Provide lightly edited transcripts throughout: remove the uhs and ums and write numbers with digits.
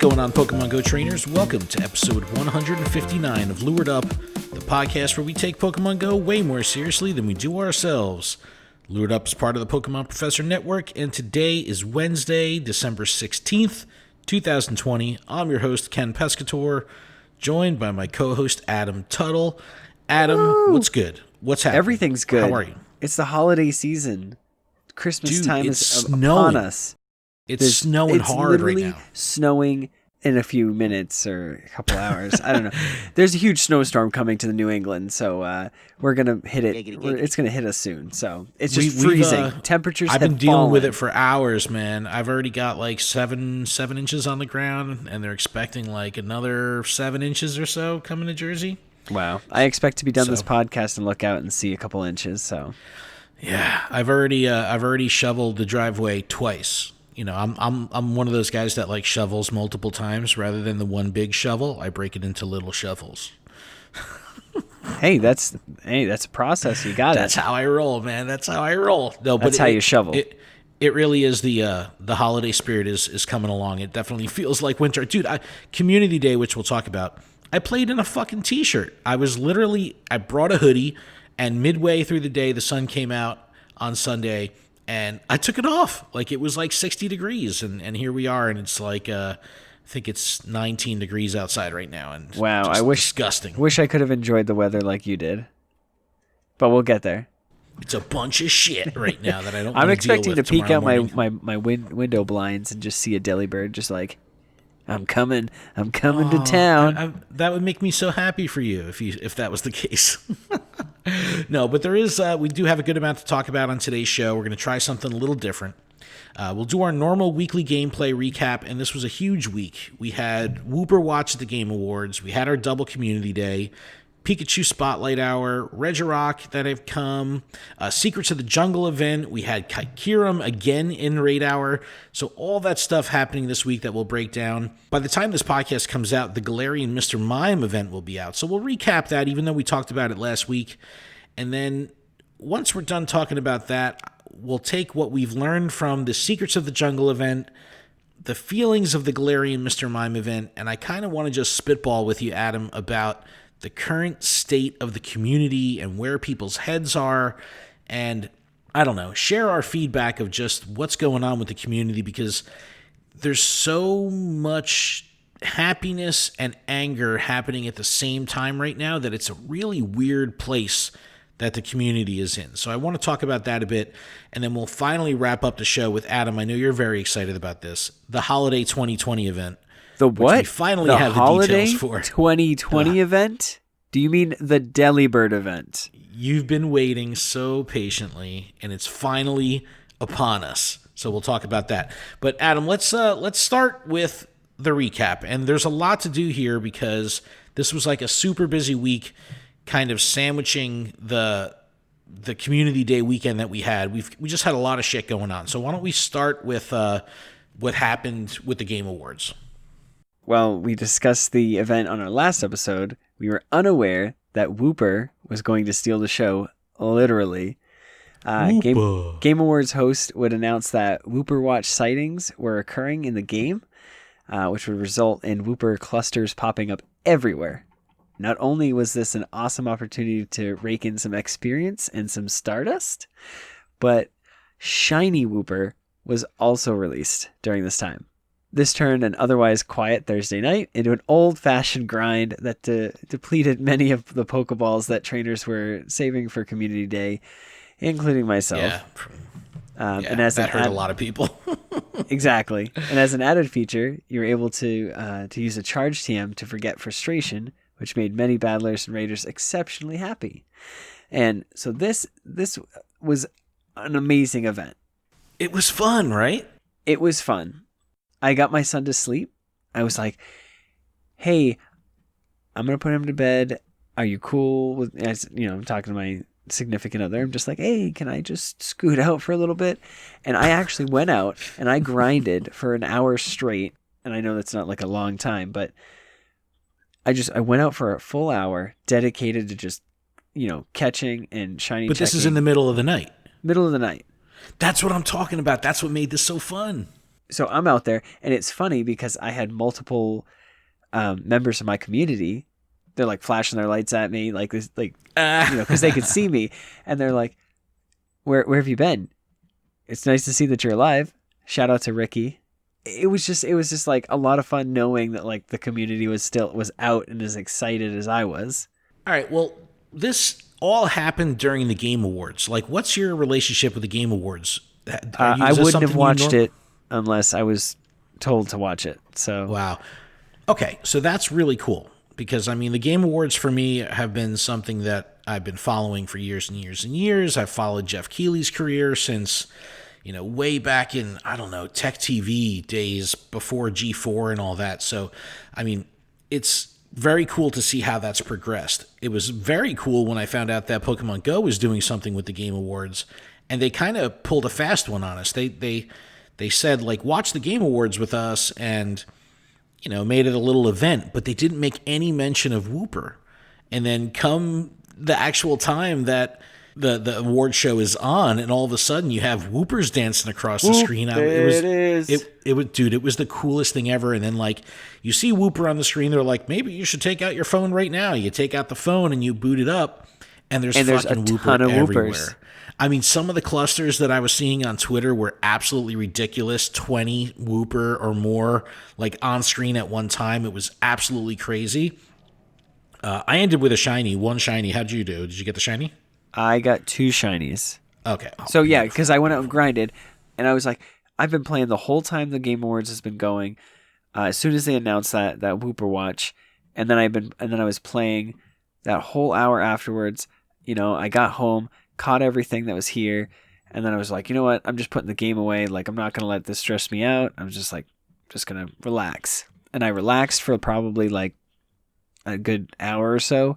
going on, Pokemon Go trainers? Welcome to episode 159 of Lured Up, the podcast where we take Pokemon Go way more seriously than we do ourselves. Lured Up is part of the Pokemon Professor Network, and today is Wednesday, December 16th, 2020. I'm your host, Ken Pescator, joined by my co-host, Adam Tuttle. Adam, Woo! What's good? What's happening? Everything's good. How are you? It's the holiday season. Christmas time is upon us. It's snowing hard right now. It's snowing in a few minutes or a couple hours. I don't know. There's a huge snowstorm coming to the New England, so we're going to hit it. It's going to hit us soon. So it's just freezing. Temperatures I've have been dealing fallen. with it for hours, man. I've already got like seven inches on the ground, and they're expecting like another 7 inches or so coming to Jersey. Wow. I expect to be done this podcast and look out and see a couple inches. So yeah, I've already shoveled the driveway twice. You know, I'm one of those guys that like shovels multiple times rather than the one big shovel. I break it into little shovels. Hey, that's a process. You got it. That's how I roll, man. That's how I roll. No, that's but how you shovel. It really is the holiday spirit is coming along. It definitely feels like winter, dude. Community Day, which we'll talk about. I played in a fucking t-shirt. I brought a hoodie, and midway through the day, the sun came out on Sunday. And I took it off. Like, it was like 60 degrees, and here we are, and it's like, I think it's 19 degrees outside right now. And wow, disgusting. Wish I could have enjoyed the weather like you did. But we'll get there. It's a bunch of shit right now that I don't I'm want to expecting deal with to peek out morning. my window blinds and just see a delibird just like, I'm coming to town. That would make me so happy for you if that was the case. No, but we do have a good amount to talk about on today's show. We're going to try something a little different. We'll do our normal weekly gameplay recap, and this was a huge week. We had Wooper watch at the Game Awards. We had our double community day, Pikachu Spotlight Hour, Regirock that have come, Secrets of the Jungle event. We had Kyurem again in Raid Hour. So all that stuff happening this week that we'll break down. By the time this podcast comes out, the Galarian Mr. Mime event will be out. So we'll recap that, even though we talked about it last week. And then once we're done talking about that, we'll take what we've learned from the Secrets of the Jungle event, the feelings of the Galarian Mr. Mime event, and I kind of want to just spitball with you, Adam, about the current state of the community and where people's heads are, and I don't know, share our feedback of just what's going on with the community, because there's so much happiness and anger happening at the same time right now that it's a really weird place that the community is in. So I want to talk about that a bit, and then we'll finally wrap up the show with Adam. I know you're very excited about this, the Holiday 2020 event. The what? We finally have the details for 2020 event? Do you mean the Delibird event? You've been waiting so patiently, and it's finally upon us. So we'll talk about that. But Adam, let's start with the recap. And there's a lot to do here because this was like a super busy week, kind of sandwiching the Community Day weekend that we had. We just had a lot of shit going on. So why don't we start with what happened with the Game Awards? Well, we discussed the event on our last episode. We were unaware that Wooper was going to steal the show, literally. Game Awards host would announce that Wooper Watch sightings were occurring in the game, which would result in Wooper clusters popping up everywhere. Not only was this an awesome opportunity to rake in some experience and some Stardust, but Shiny Wooper was also released during this time. This turned an otherwise quiet Thursday night into an old-fashioned grind that depleted many of the Pokeballs that trainers were saving for Community Day, including myself. And that hurt a lot of people. Exactly. And as an added feature, you were able to use a charge TM to forget frustration, which made many battlers and raiders exceptionally happy. And so this was an amazing event. It was fun, right? It was fun. I got my son to sleep. I was like, hey, I'm going to put him to bed. Are you cool with, I'm talking to my significant other. I'm just like, hey, can I just scoot out for a little bit? And I actually went out and I grinded for an hour straight. And I know that's not like a long time, but I went out for a full hour dedicated to just, catching and shiny. But this is in the middle of the night. Middle of the night. That's what I'm talking about. That's what made this so fun. So I'm out there, and it's funny because I had multiple members of my community. They're like flashing their lights at me, like this, like because they could see me, and they're like, "Where have you been? It's nice to see that you're alive." Shout out to Ricky. It was just like a lot of fun knowing that like the community was out and as excited as I was. All right, well, this all happened during the Game Awards. Like, what's your relationship with the Game Awards? I wouldn't have watched it unless I was told to watch it. So wow. Okay, so that's really cool because, I mean, the Game Awards for me have been something that I've been following for years and years and years. I've followed Jeff Keighley's career since, way back in, I don't know, Tech TV days before G4 and all that. So, I mean, it's very cool to see how that's progressed. It was very cool when I found out that Pokemon Go was doing something with the Game Awards, and they kind of pulled a fast one on us. They said, like, watch the Game Awards with us and, made it a little event, but they didn't make any mention of Wooper. And then come the actual time that the award show is on, and all of a sudden you have Woopers dancing across the screen. It was the coolest thing ever. And then, like, you see Wooper on the screen, they're like, maybe you should take out your phone right now. You take out the phone and you boot it up, and there's fucking Wooper everywhere. Woopers. I mean, some of the clusters that I was seeing on Twitter were absolutely ridiculous. 20 Wooper or more, like, on screen at one time. It was absolutely crazy. I ended with one shiny. How'd you do? Did you get the shiny? I got 2 shinies. Okay. So yeah, because I went out and grinded, and I was like, I've been playing the whole time the Game Awards has been going. As soon as they announced that Wooper watch, and then I was playing that whole hour afterwards. I got home, caught everything that was here, and then I was like, you know what? I'm just putting the game away. Like, I'm not gonna let this stress me out. I'm just gonna relax. And I relaxed for probably like a good hour or so.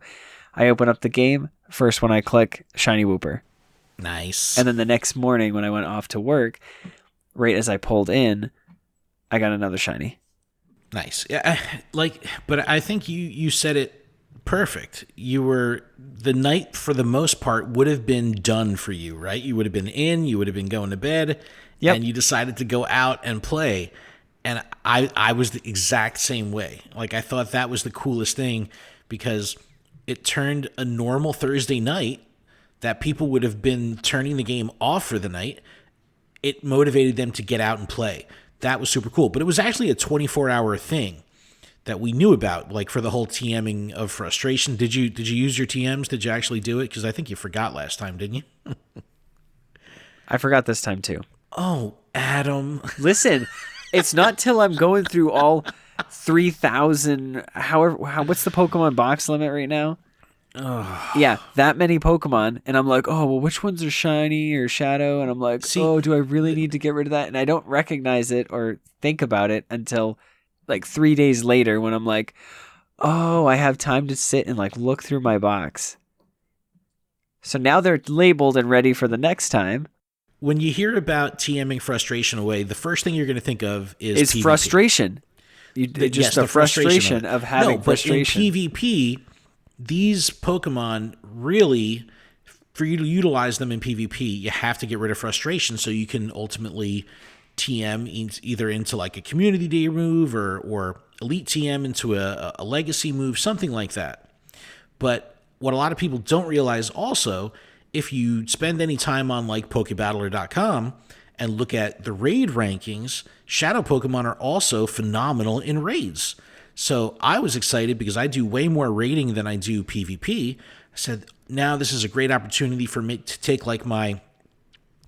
I open up the game. First one I click, shiny Wooper. Nice. And then the next morning when I went off to work, right as I pulled in, I got another shiny. Nice. Yeah, but I think you said it perfect. The night for the most part would have been done for you, right? You would have been you would have been going to bed, yep. And you decided to go out and play. And I was the exact same way. Like, I thought that was the coolest thing because it turned a normal Thursday night that people would have been turning the game off for the night. It motivated them to get out and play. That was super cool. But it was actually a 24-hour thing that we knew about, like, for the whole TMing of frustration. Did you use your TMs? Did you actually do it? Because I think you forgot last time, didn't you? I forgot this time too. Oh, Adam. Listen, it's not till I'm going through all 3,000, what's the Pokemon box limit right now? Oh. Yeah, that many Pokemon, and I'm like, oh, well, which ones are shiny or shadow? And I'm like, do I really need to get rid of that? And I don't recognize it or think about it until like 3 days later when I'm like, oh, I have time to sit and like look through my box. So now they're labeled and ready for the next time. When you hear about TMing frustration away, the first thing you're going to think of is PvP. Frustration. The frustration of having frustration. But in PvP, these Pokemon really, for you to utilize them in PvP, you have to get rid of frustration so you can ultimately TM either into like a community day move or elite TM into a legacy move, something like that. But what a lot of people don't realize also, if you spend any time on like Pokebattler.com and look at the raid rankings, Shadow Pokemon are also phenomenal in raids. So I was excited because I do way more raiding than I do PvP. I said, now this is a great opportunity for me to take like my,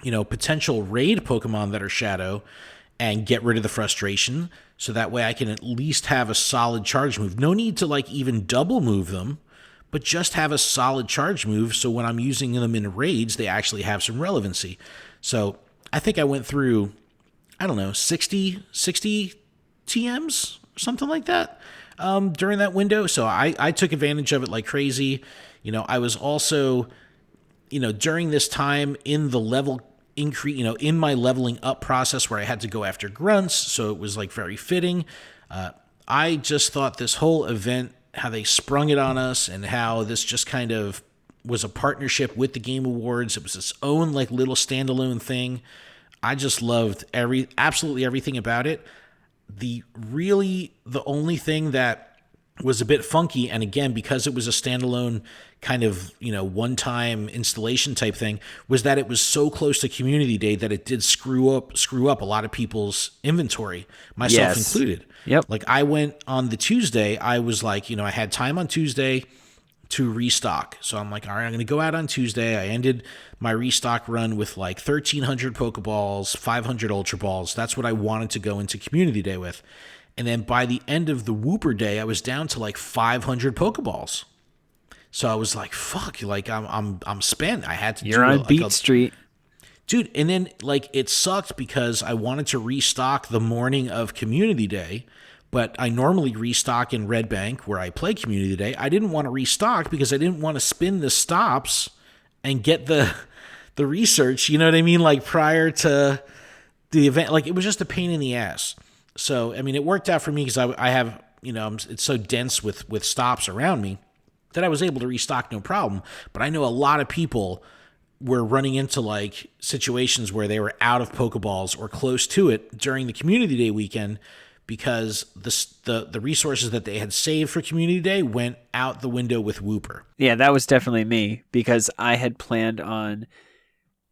potential raid Pokemon that are Shadow and get rid of the frustration. So that way I can at least have a solid charge move. No need to like even double move them, but just have a solid charge move. So when I'm using them in raids, they actually have some relevancy. So I think I went through, 60 TMs, something like that, during that window. So I took advantage of it like crazy. I was also, during this time in the level increase, in my leveling up process where I had to go after grunts. So it was like very fitting. I just thought this whole event, how they sprung it on us and how this just kind of was a partnership with the Game Awards. It was its own like little standalone thing. I just loved absolutely everything about it. The only thing that was a bit funky, and again, because it was a standalone kind of, one-time installation type thing, was that it was so close to Community Day that it did screw up a lot of people's inventory, myself included. Yep. Like I went on the Tuesday, I was like, I had time on Tuesday to restock. So I'm like, all right, I'm going to go out on Tuesday. I ended my restock run with like 1,300 Pokeballs, 500 Ultra Balls. That's what I wanted to go into Community Day with. And then by the end of the Wooper Day, I was down to like 500 Pokeballs. So I was like, fuck, like I'm spent. I had to You're on Beat Street. Dude, and then like it sucked because I wanted to restock the morning of Community Day, but I normally restock in Red Bank where I play Community Day. I didn't want to restock because I didn't want to spin the stops and get the research, you know what I mean? Like prior to the event, like it was just a pain in the ass. So, I mean, it worked out for me because I have, it's so dense with stops around me that I was able to restock no problem. But I know a lot of people were running into like situations where they were out of Pokeballs or close to it during the Community Day weekend because the resources that they had saved for Community Day went out the window with Wooper. Yeah, that was definitely me because I had planned on,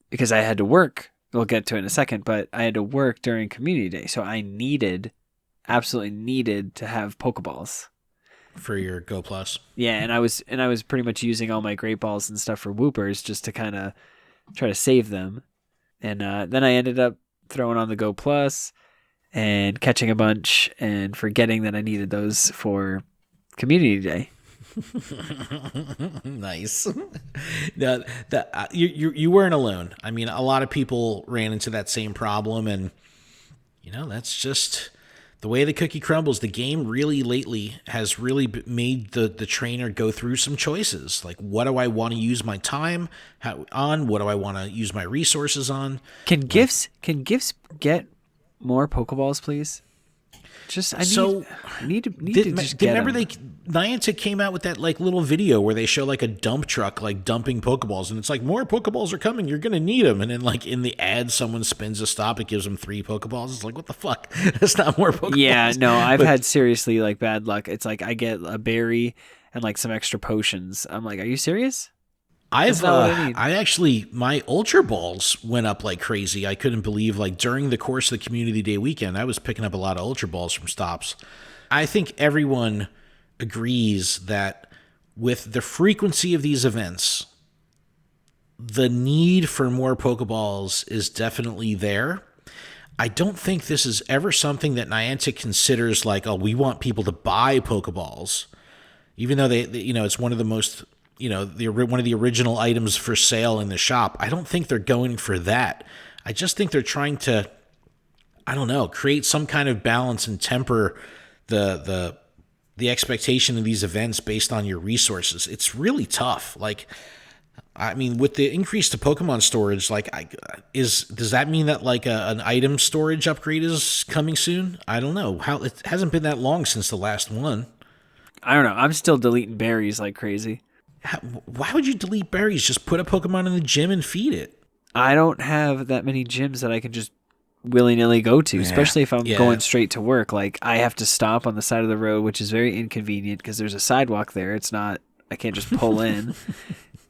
because I had to work. We'll get to it in a second, but I had to work during Community Day, so I absolutely needed to have Pokeballs for your Go Plus. Yeah, and I was pretty much using all my Great Balls and stuff for Woopers just to kind of try to save them, and then I ended up throwing on the Go Plus and catching a bunch and forgetting that I needed those for Community Day. Nice. Now, you weren't alone. I mean, a lot of people ran into that same problem, and that's just the way the cookie crumbles. The game really lately has really made the trainer go through some choices. Like, what do I want to use my time on? What do I want to use my resources on? Can gifts get more Pokeballs, please? Just I need to just get remember them. Niantic came out with that like little video where they show like a dump truck like dumping Pokeballs, and it's like more Pokeballs are coming, you're gonna need them, and then like in the ad someone spins a stop, it gives them 3 Pokeballs. It's like, what the fuck? That's not more Pokeballs. Yeah, no, I've had seriously like bad luck. It's like I get a berry and like some extra potions. I'm like, are you serious? I actually, my Ultra Balls went up like crazy. I couldn't believe, like, during the course of the Community Day weekend, I was picking up a lot of Ultra Balls from stops. I think everyone agrees that with the frequency of these events, the need for more Pokeballs is definitely there. I don't think this is ever something that Niantic considers like, oh, we want people to buy Pokeballs, even though they it's one of the most, one of the original items for sale in the shop. I don't think they're going for that. I just think they're trying to, I don't know, create some kind of balance and temper the expectation of these events based on your resources. It's really tough. Like, I mean, with the increase to Pokemon storage, like, does that mean that like an item storage upgrade is coming soon? I don't know. It hasn't been that long since the last one. I don't know. I'm still deleting berries like crazy. Why would you delete berries? Just put a Pokemon in the gym and feed it. I don't have that many gyms that I can just willy-nilly go to, especially if I'm going straight to work. Like, I have to stop on the side of the road, which is very inconvenient because there's a sidewalk there. It's not, I can't just pull in.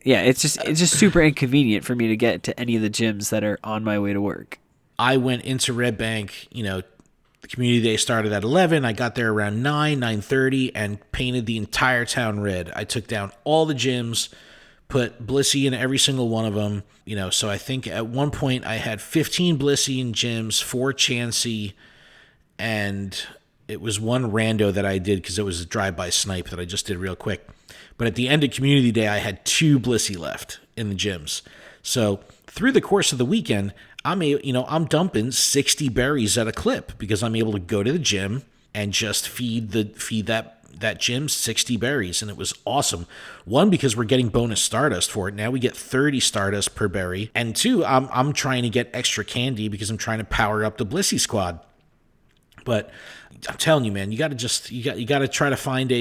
Yeah, it's just super inconvenient for me to get to any of the gyms that are on my way to work. I went into Red Bank, the Community Day started at 11. I got there around 9:30, and painted the entire town red. I took down all the gyms, put Blissey in every single one of them. So I think at one point I had 15 Blissey in gyms, 4 Chansey, and it was one rando that I did because it was a drive-by snipe that I just did real quick. But at the end of Community Day, I had 2 Blissey left in the gyms. So through the course of the weekend, I'm dumping 60 berries at a clip because I'm able to go to the gym and just feed that gym 60 berries, and it was awesome. 1, because we're getting bonus Stardust for it. Now we get 30 Stardust per berry, and 2, I'm trying to get extra candy because I'm trying to power up the Blissey squad. But I'm telling you, man, you got to try to find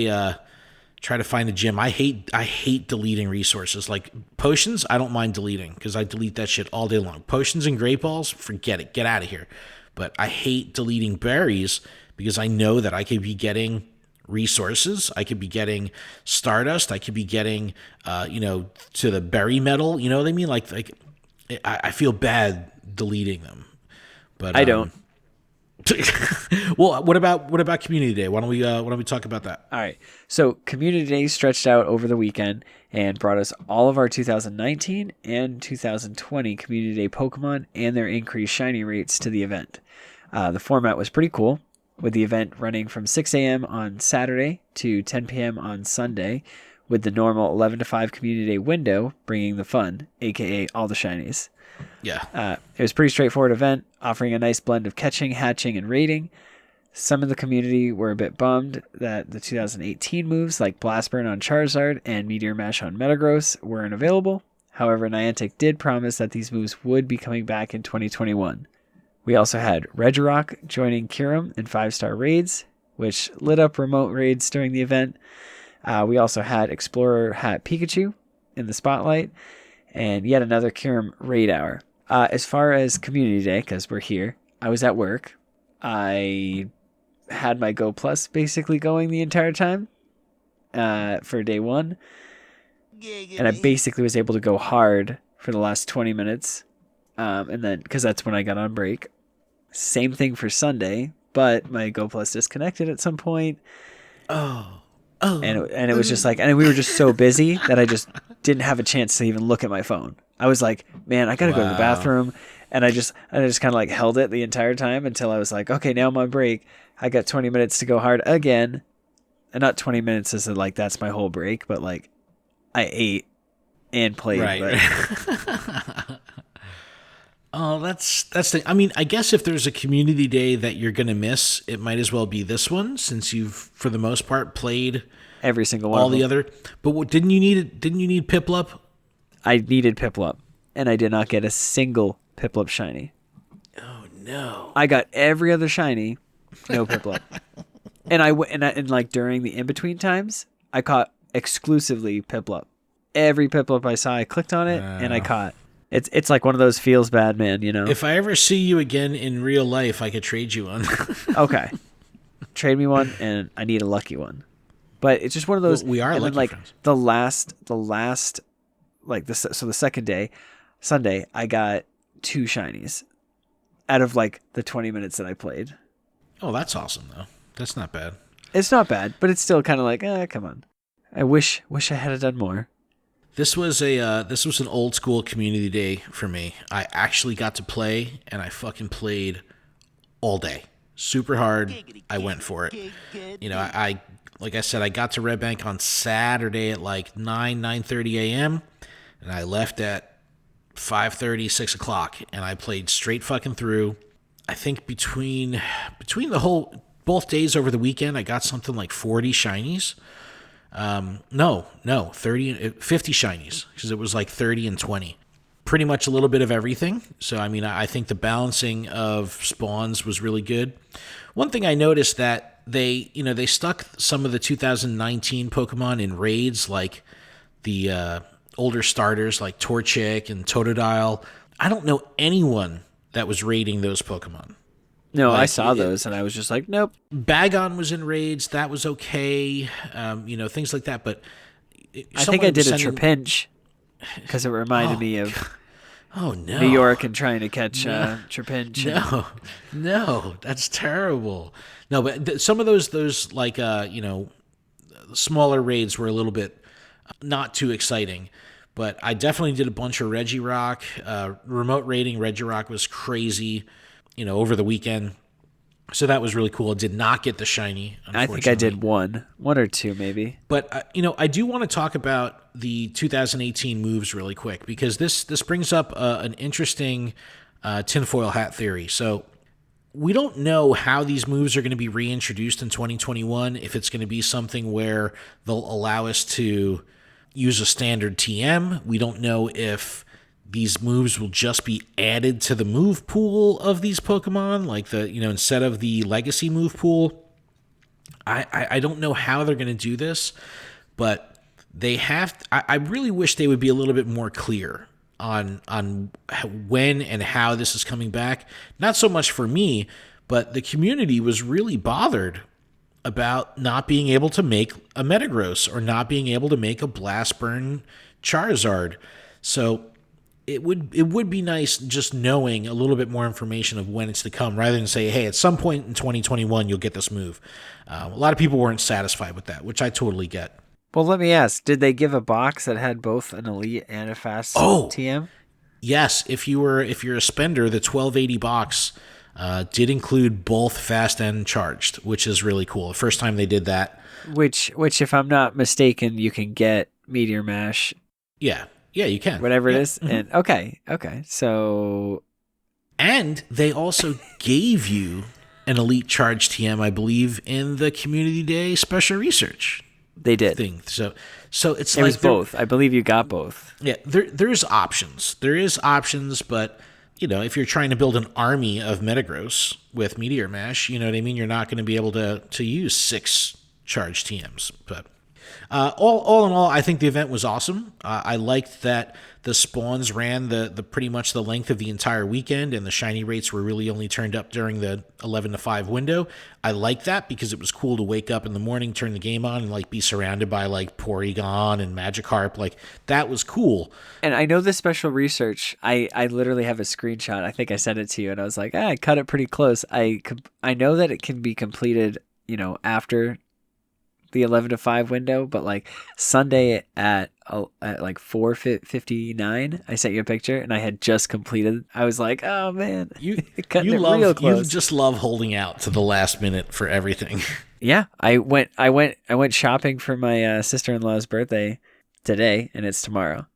try to find a gym. I hate deleting resources. Like potions, I don't mind deleting because I delete that shit all day long. Potions and great balls, forget it. Get out of here. But I hate deleting berries because I know that I could be getting resources. I could be getting stardust. I could be getting, to the berry metal. You know what I mean? Like I feel bad deleting them. But I don't. Well, what about Community Day? Why don't we talk about that? All right. So Community Day stretched out over the weekend and brought us all of our 2019 and 2020 Community Day Pokemon and their increased shiny rates to the event. The format was pretty cool, with the event running from 6 a.m. on Saturday to 10 p.m. on Sunday, with the normal 11 to 5 Community Day window bringing the fun, aka all the shinies. Yeah. It was a pretty straightforward event, offering a nice blend of catching, hatching, and raiding. Some of the community were a bit bummed that the 2018 moves like Blast Burn on Charizard and Meteor Mash on Metagross weren't available. However, Niantic did promise that these moves would be coming back in 2021. We also had Regirock joining Kyurem in 5-star raids, which lit up remote raids during the event. We also had Explorer Hat Pikachu in the spotlight, and yet another Kyurem raid hour. As far as Community Day, because we're here, I was at work. I had my Go Plus basically going the entire time for day one. And I basically was able to go hard for the last 20 minutes. And then, because that's when I got on break. Same thing for Sunday, but my Go Plus disconnected at some point. And it was just like, and we were just so busy that I just didn't have a chance to even look at my phone. I was like, man, I gotta go to the bathroom. And I just kind of like held it the entire time until I was like, okay, now I'm on break. I got 20 minutes to go hard again. And not 20 minutes as like, that's my whole break, but like I ate and played. Right. Oh, that's the, I mean, I guess if there's a Community Day that you're going to miss, it might as well be this one, since you've, for the most part, played every single one all the other. But what, didn't you need Piplup? I needed Piplup, and I did not get a single Piplup shiny. Oh no. I got every other shiny, no Piplup. and like during the in-between times, I caught exclusively Piplup. Every Piplup I saw, I clicked on it and I caught. It's like one of those feels bad, man, you know. If I ever see you again in real life, I could trade you one. Okay. Trade me one, and I need a lucky one. But it's just one of those. Well, we are and lucky then, like, friends. the last, like the second day, Sunday, I got 2 shinies out of like the 20 minutes that I played. Oh, that's awesome though. That's not bad. It's not bad, but it's still kind of like, come on. I wish I had done more. This was an old school Community Day for me. I actually got to play, and I fucking played all day, super hard. I went for it. You know, I like I said, I got to Red Bank on Saturday at like 9:30 a.m. and I left at 5:30, 6 o'clock, and I played straight fucking through. I think between both days over the weekend, I got something like 40 shinies. No, 50 shinies, because it was like 30 and 20. Pretty much a little bit of everything. So, I mean, I think the balancing of spawns was really good. One thing I noticed that they stuck some of the 2019 Pokemon in raids, like the older starters like Torchic and Totodile. I don't know anyone that was raiding those Pokemon. No, like, I saw those, and I was just like, nope. Bagon was in raids. That was okay. Things like that. But I think I did a Trapinch because it reminded me of New York and trying to catch Trapinch. No, that's terrible. No, but some of those like, smaller raids were a little bit not too exciting. But I definitely did a bunch of Regirock. Remote raiding Regirock was crazy. Over the weekend. So that was really cool. I did not get the shiny, unfortunately. I think I did one or two maybe. But, I do want to talk about the 2018 moves really quick, because this brings up an interesting tinfoil hat theory. So we don't know how these moves are going to be reintroduced in 2021, if it's going to be something where they'll allow us to use a standard TM. We don't know if these moves will just be added to the move pool of these Pokemon, like instead of the legacy move pool. I don't know how they're going to do this, but I really wish they would be a little bit more clear on when and how this is coming back. Not so much for me, but the community was really bothered about not being able to make a Metagross or not being able to make a Blast Burn Charizard. So it would be nice just knowing a little bit more information of when it's to come, rather than say, hey, at some point in 2021 you'll get this move. A lot of people weren't satisfied with that, which I totally get. Well, let me ask, did they give a box that had both an elite and a fast TM? Yes, if you're a spender, the 1280 box did include both fast and charged, which is really cool. The first time they did that. Which if I'm not mistaken, you can get Meteor Mash. Yeah, you can. Whatever it is. Mm-hmm. And okay. So, and they also gave you an elite charge TM, I believe, in the Community Day special research. They did. Thing. So it's it was both. I believe you got both. Yeah, there's options. There is options, but if you're trying to build an army of Metagross with Meteor Mash, you know what I mean? You're not going to be able to use 6 charge TMs. But all in all, I think the event was awesome. I liked that the spawns ran the pretty much the length of the entire weekend, and the shiny rates were really only turned up during the 11 to 5 window. I like that because it was cool to wake up in the morning, turn the game on, and be surrounded by Porygon and Magikarp. That was cool. And I know the special research. I literally have a screenshot. I think I sent it to you, and I was like, I cut it pretty close. I know that it can be completed, after the 11 to 5 window, but Sunday at 4:59, I sent you a picture, and I had just completed. I was like, oh man, you just love holding out to the last minute for everything. Yeah, I went shopping for my sister-in-law's birthday today, and it's tomorrow.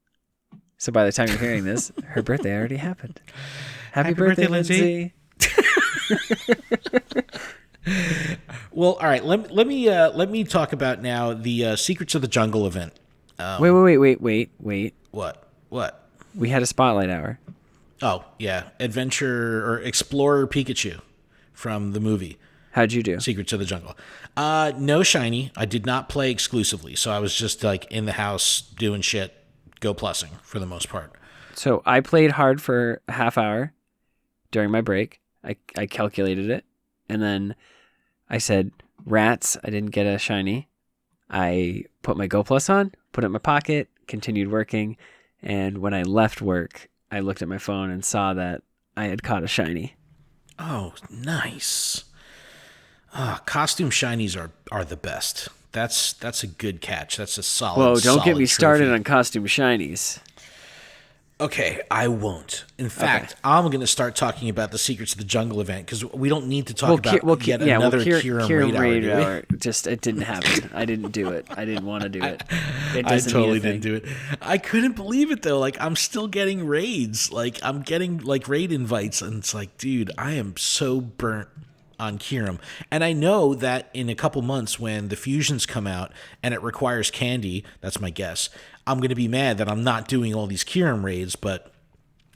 So by the time you're hearing this, her birthday already happened. Happy birthday, Lindsay. Well, all right. Let me talk about now the Secrets of the Jungle event. Wait. What? We had a spotlight hour. Oh yeah, Adventure or Explorer Pikachu from the movie. How'd you do? Secrets of the Jungle. No shiny. I did not play exclusively, so I was just in the house doing shit, go plussing for the most part. So I played hard for a half hour during my break. I calculated it, and then I said, rats, I didn't get a shiny. I put my Go Plus on, put it in my pocket, continued working, and when I left work, I looked at my phone and saw that I had caught a shiny. Oh, nice. Costume shinies are the best. That's a good catch. That's a solid. Whoa, don't get me started trophy. on costume shinies. Okay, I won't. In fact, I'm going to start talking about the Secrets of the Jungle event because we don't need to talk about another Kyurem raid hour. Just, it didn't happen. I didn't do it. I didn't want to do it. I totally didn't do it. I couldn't believe it, though. I'm still getting raids. I'm getting, raid invites, and it's dude, I am so burnt on Kyurem. And I know that in a couple months when the fusions come out and it requires candy, that's my guess, I'm going to be mad that I'm not doing all these Kyurem raids, but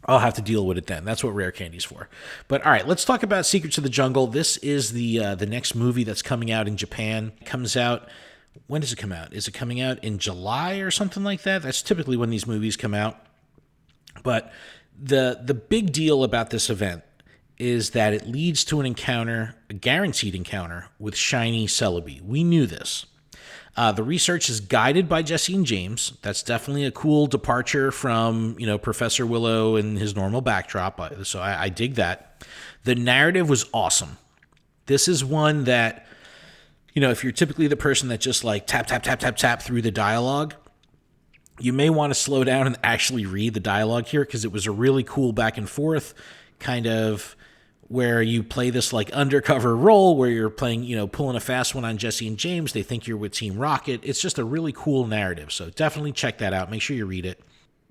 I'll have to deal with it then. That's what Rare Candy's for. But all right, let's talk about Secrets of the Jungle. This is the next movie that's coming out in Japan. It comes out, when does it come out? Is it coming out in July or something like that? That's typically when these movies come out. But the big deal about this event is that it leads to an encounter, a guaranteed encounter, with Shiny Celebi. We knew this. The research is guided by Jesse and James. That's definitely a cool departure from, Professor Willow and his normal backdrop. So I dig that. The narrative was awesome. This is one that, if you're typically the person that just tap through the dialogue, you may want to slow down and actually read the dialogue here because it was a really cool back and forth kind of where you play this undercover role where you're playing, pulling a fast one on Jesse and James. They think you're with Team Rocket. It's just a really cool narrative. So definitely check that out. Make sure you read it.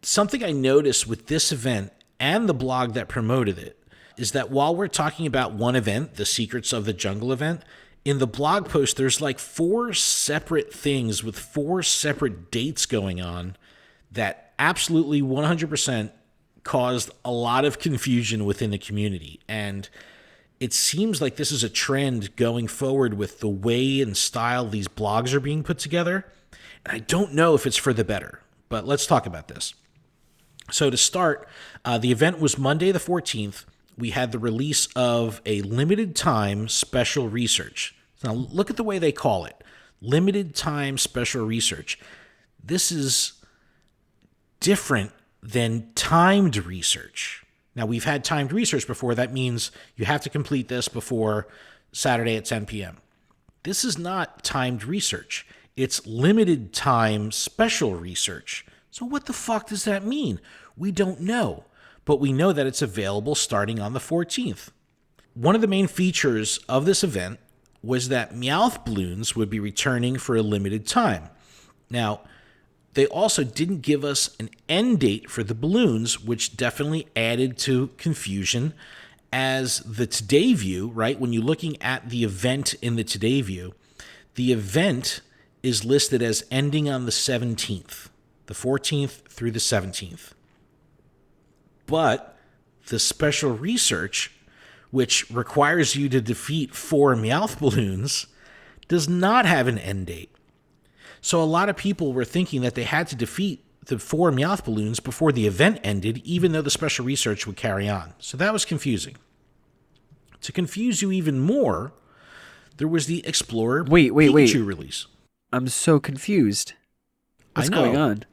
Something I noticed with this event and the blog that promoted it is that while we're talking about one event, the Secrets of the Jungle event, in the blog post, there's 4 separate things with 4 separate dates going on that absolutely 100% caused a lot of confusion within the community. And it seems like this is a trend going forward with the way and style these blogs are being put together. I don't know if it's for the better, but let's talk about this. So to start, the event was Monday the 14th. We had the release of a limited time special research. Now look at the way they call it. Limited time special research. This is different than timed research. Now, we've had timed research before. That means you have to complete this before Saturday at 10 p.m. This is not timed research. It's limited time special research. So what the fuck does that mean? We don't know, but we know that it's available starting on the 14th. One of the main features of this event was that Meowth Balloons would be returning for a limited time. Now, they also didn't give us an end date for the balloons, which definitely added to confusion, as the Today View, right? When you're looking at the event in the Today View, the event is listed as ending on the 17th, the 14th through the 17th. But the special research, which requires you to defeat 4 Meowth Balloons, does not have an end date. So a lot of people were thinking that they had to defeat the 4 Meowth Balloons before the event ended, even though the special research would carry on. So that was confusing. To confuse you even more, there was the Explorer Pikachu release. I'm so confused. What's going on?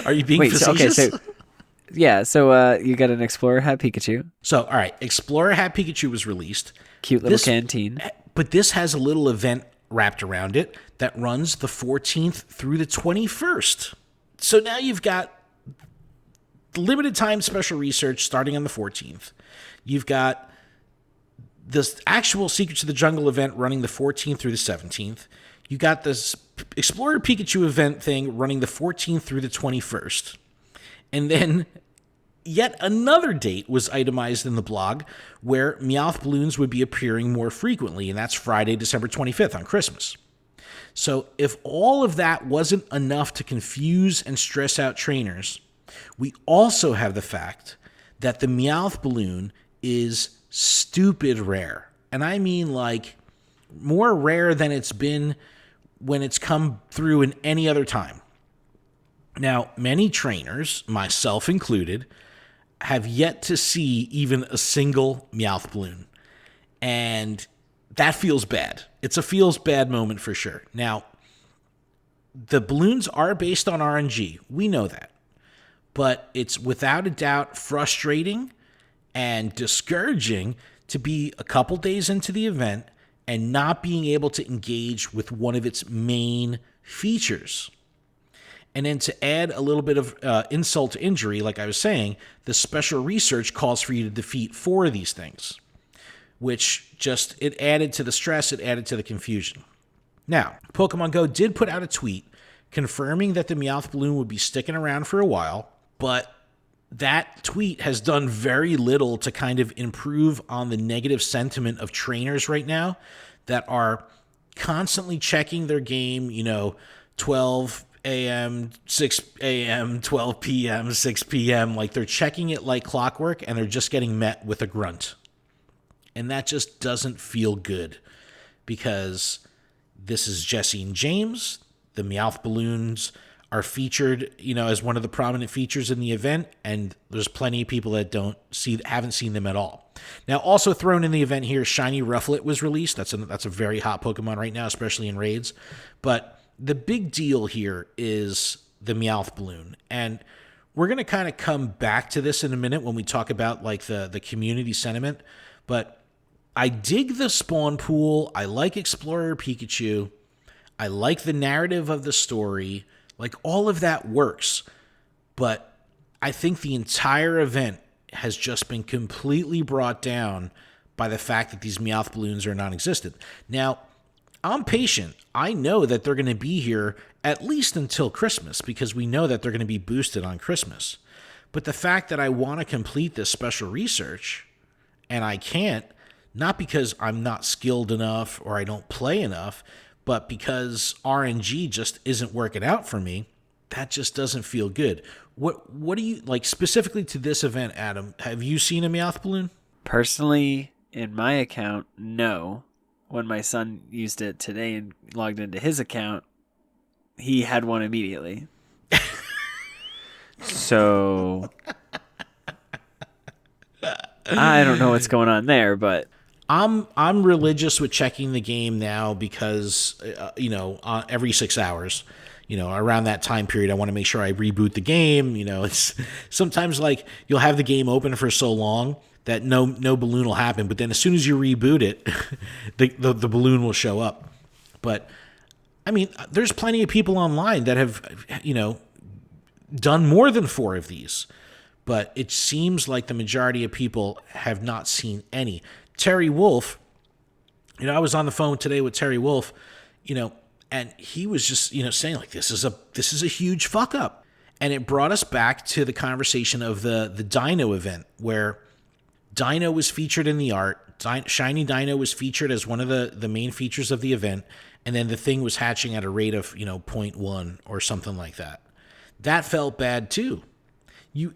Are you being facetious? So you got an Explorer hat Pikachu. So, all right, Explorer hat Pikachu was released. Cute little canteen. But this has a little event wrapped around it that runs the 14th through the 21st. So now you've got limited time special research starting on the 14th. You've got this actual Secrets of the Jungle event running the 14th through the 17th. You got this Explorer Pikachu event thing running the 14th through the 21st. And then yet another date was itemized in the blog where Meowth Balloons would be appearing more frequently, and that's Friday, December 25th on Christmas. So if all of that wasn't enough to confuse and stress out trainers, we also have the fact that the Meowth Balloon is stupid rare. And I mean like more rare than it's been when it's come through in any other time. Now, many trainers, myself included, have yet to see even a single Meowth Balloon. And that feels bad. It's a feels bad moment for sure. Now, the balloons are based on RNG. We know that. But it's without a doubt frustrating and discouraging to be a couple days into the event and not being able to engage with one of its main features. And then to add a little bit of insult to injury, like I was saying, the special research calls for you to defeat 4 of these things, which just, it added to the stress, it added to the confusion. Now, Pokemon Go did put out a tweet confirming that the Meowth Balloon would be sticking around for a while, but that tweet has done very little to kind of improve on the negative sentiment of trainers right now that are constantly checking their game, 12 a.m., 6 a.m., 12 p.m., 6 p.m. Like they're checking it like clockwork and they're just getting met with a grunt. And that just doesn't feel good because this is Jesse and James. The Meowth Balloons are featured, as one of the prominent features in the event, and there's plenty of people that haven't seen them at all. Now, also thrown in the event here, Shiny Rufflet was released. That's a very hot Pokemon right now, especially in raids. But the big deal here is the Meowth Balloon, and we're going to kind of come back to this in a minute when we talk about like the community sentiment. But I dig the spawn pool. I like Explorer Pikachu. I like the narrative of the story. Like, all of that works, but I think the entire event has just been completely brought down by the fact that these Meowth Balloons are non-existent. Now, I'm patient. I know that they're going to be here at least until Christmas because we know that they're going to be boosted on Christmas. But the fact that I want to complete this special research and I can't, not because I'm not skilled enough or I don't play enough, but because RNG just isn't working out for me, that just doesn't feel good. What do you, like, specifically to this event, Adam, have you seen a Meowth Balloon? Personally, in my account, no. when my son used it today and logged into his account, he had one immediately. So I don't know what's going on there, but I'm religious with checking the game now because every 6 hours, around that time period, I want to make sure I reboot the game. It's sometimes like you'll have the game open for so long that no balloon will happen, but then as soon as you reboot it, the balloon will show up. But I mean, there's plenty of people online that have done more than 4 of these, but it seems like the majority of people have not seen any. Terry Wolf, I was on the phone today with Terry Wolf, and he was just, saying like, this is a huge fuck up. And it brought us back to the conversation of the Dino event, where Dino was featured in the art. Shiny Dino was featured as one of the main features of the event. And then the thing was hatching at a rate of, 0.1 or something like that. That felt bad too.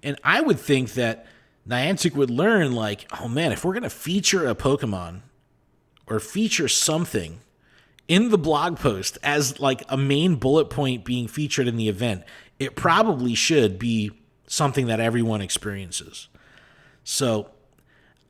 And I would think that Niantic would learn, like, oh man, if we're going to feature a Pokemon or feature something in the blog post as like a main bullet point being featured in the event, it probably should be something that everyone experiences. So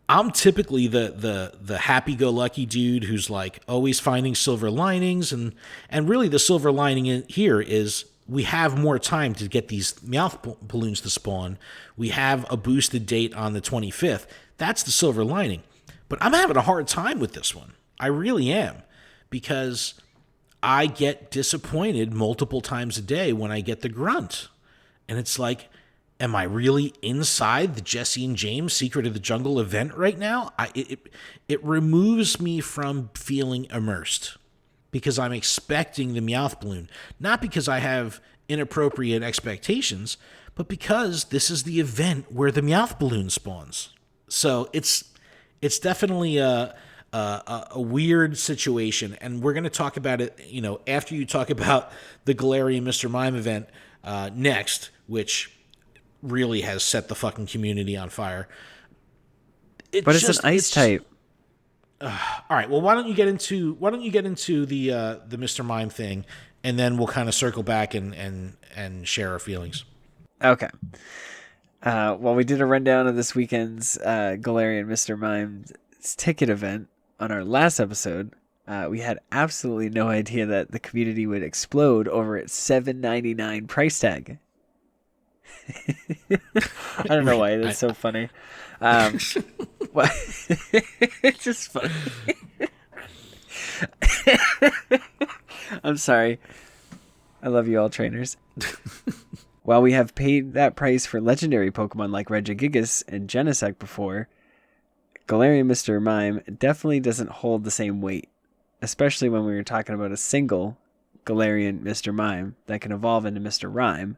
I'm typically the happy-go-lucky dude who's like always finding silver linings, and really the silver lining in here is we have more time to get these Meowth balloons to spawn. We have a boosted date on the 25th. That's the silver lining. But I'm having a hard time with this one. I really am, because I get disappointed multiple times a day when I get the grunt. And it's like, am I really inside the Jesse and James Secret of the Jungle event right now? It removes me from feeling immersed, because I'm expecting the Meowth balloon. Not because I have inappropriate expectations, but because this is the event where the Meowth balloon spawns. So it's definitely a weird situation, and we're going to talk about it, after you talk about the Galarian Mr. Mime event next, which really has set the fucking community on fire. But it's an ice type. All right. Well, why don't you get into the Mr. Mime thing, and then we'll kind of circle back and share our feelings. Okay. Well, we did a rundown of this weekend's Galarian Mr. Mime's ticket event on our last episode. We had absolutely no idea that the community would explode over its $7.99 price tag. I don't know why that's so funny. It's just funny. I'm sorry. I love you all, trainers. While we have paid that price for legendary Pokemon like Regigigas and Genesect before, Galarian Mr. Mime definitely doesn't hold the same weight, especially when we were talking about a single Galarian Mr. Mime that can evolve into Mr. Rhyme.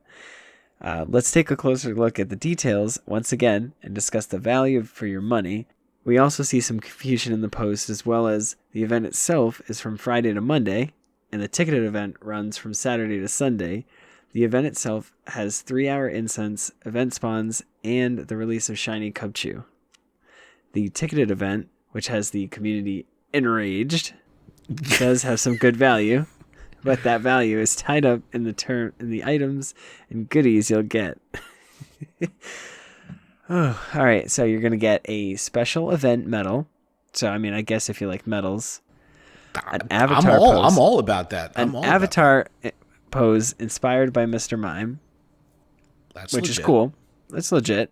Let's take a closer look at the details once again and discuss the value for your money. We also see some confusion in the post, as well as the event itself is from Friday to Monday, and the ticketed event runs from Saturday to Sunday. The event itself has 3-hour incense, event spawns, and the release of Shiny Cubchoo. The ticketed event, which has the community enraged, does have some good value, but that value is tied up in the items and goodies you'll get. Oh, all right. So you're gonna get a special event medal. So I guess if you like medals, an avatar pose. I'm all about that. An avatar pose inspired by Mr. Mime, which is cool. That's legit.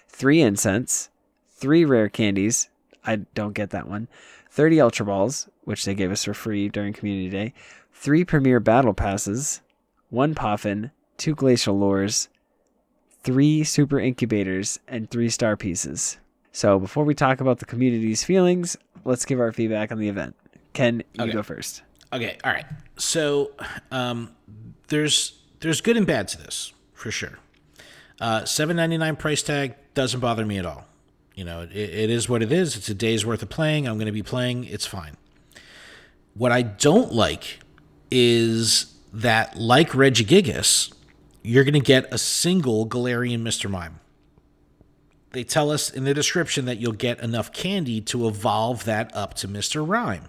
3 incense, 3 rare candies. I don't get that one. 30 Ultra Balls, which they gave us for free during Community Day. 3 Premier Battle Passes, 1 Poffin, 2 Glacial Lures, 3 Super Incubators, and 3 Star Pieces. So before we talk about the community's feelings, let's give our feedback on the event. Ken, you go first. Okay, all right. So there's good and bad to this, for sure. $7.99 price tag doesn't bother me at all. It is what it is. It's a day's worth of playing. I'm going to be playing. It's fine. What I don't like is that, like Regigigas, you're going to get a single Galarian Mr. Mime. they tell us in the description that you'll get enough candy to evolve that up to Mr. Rhyme.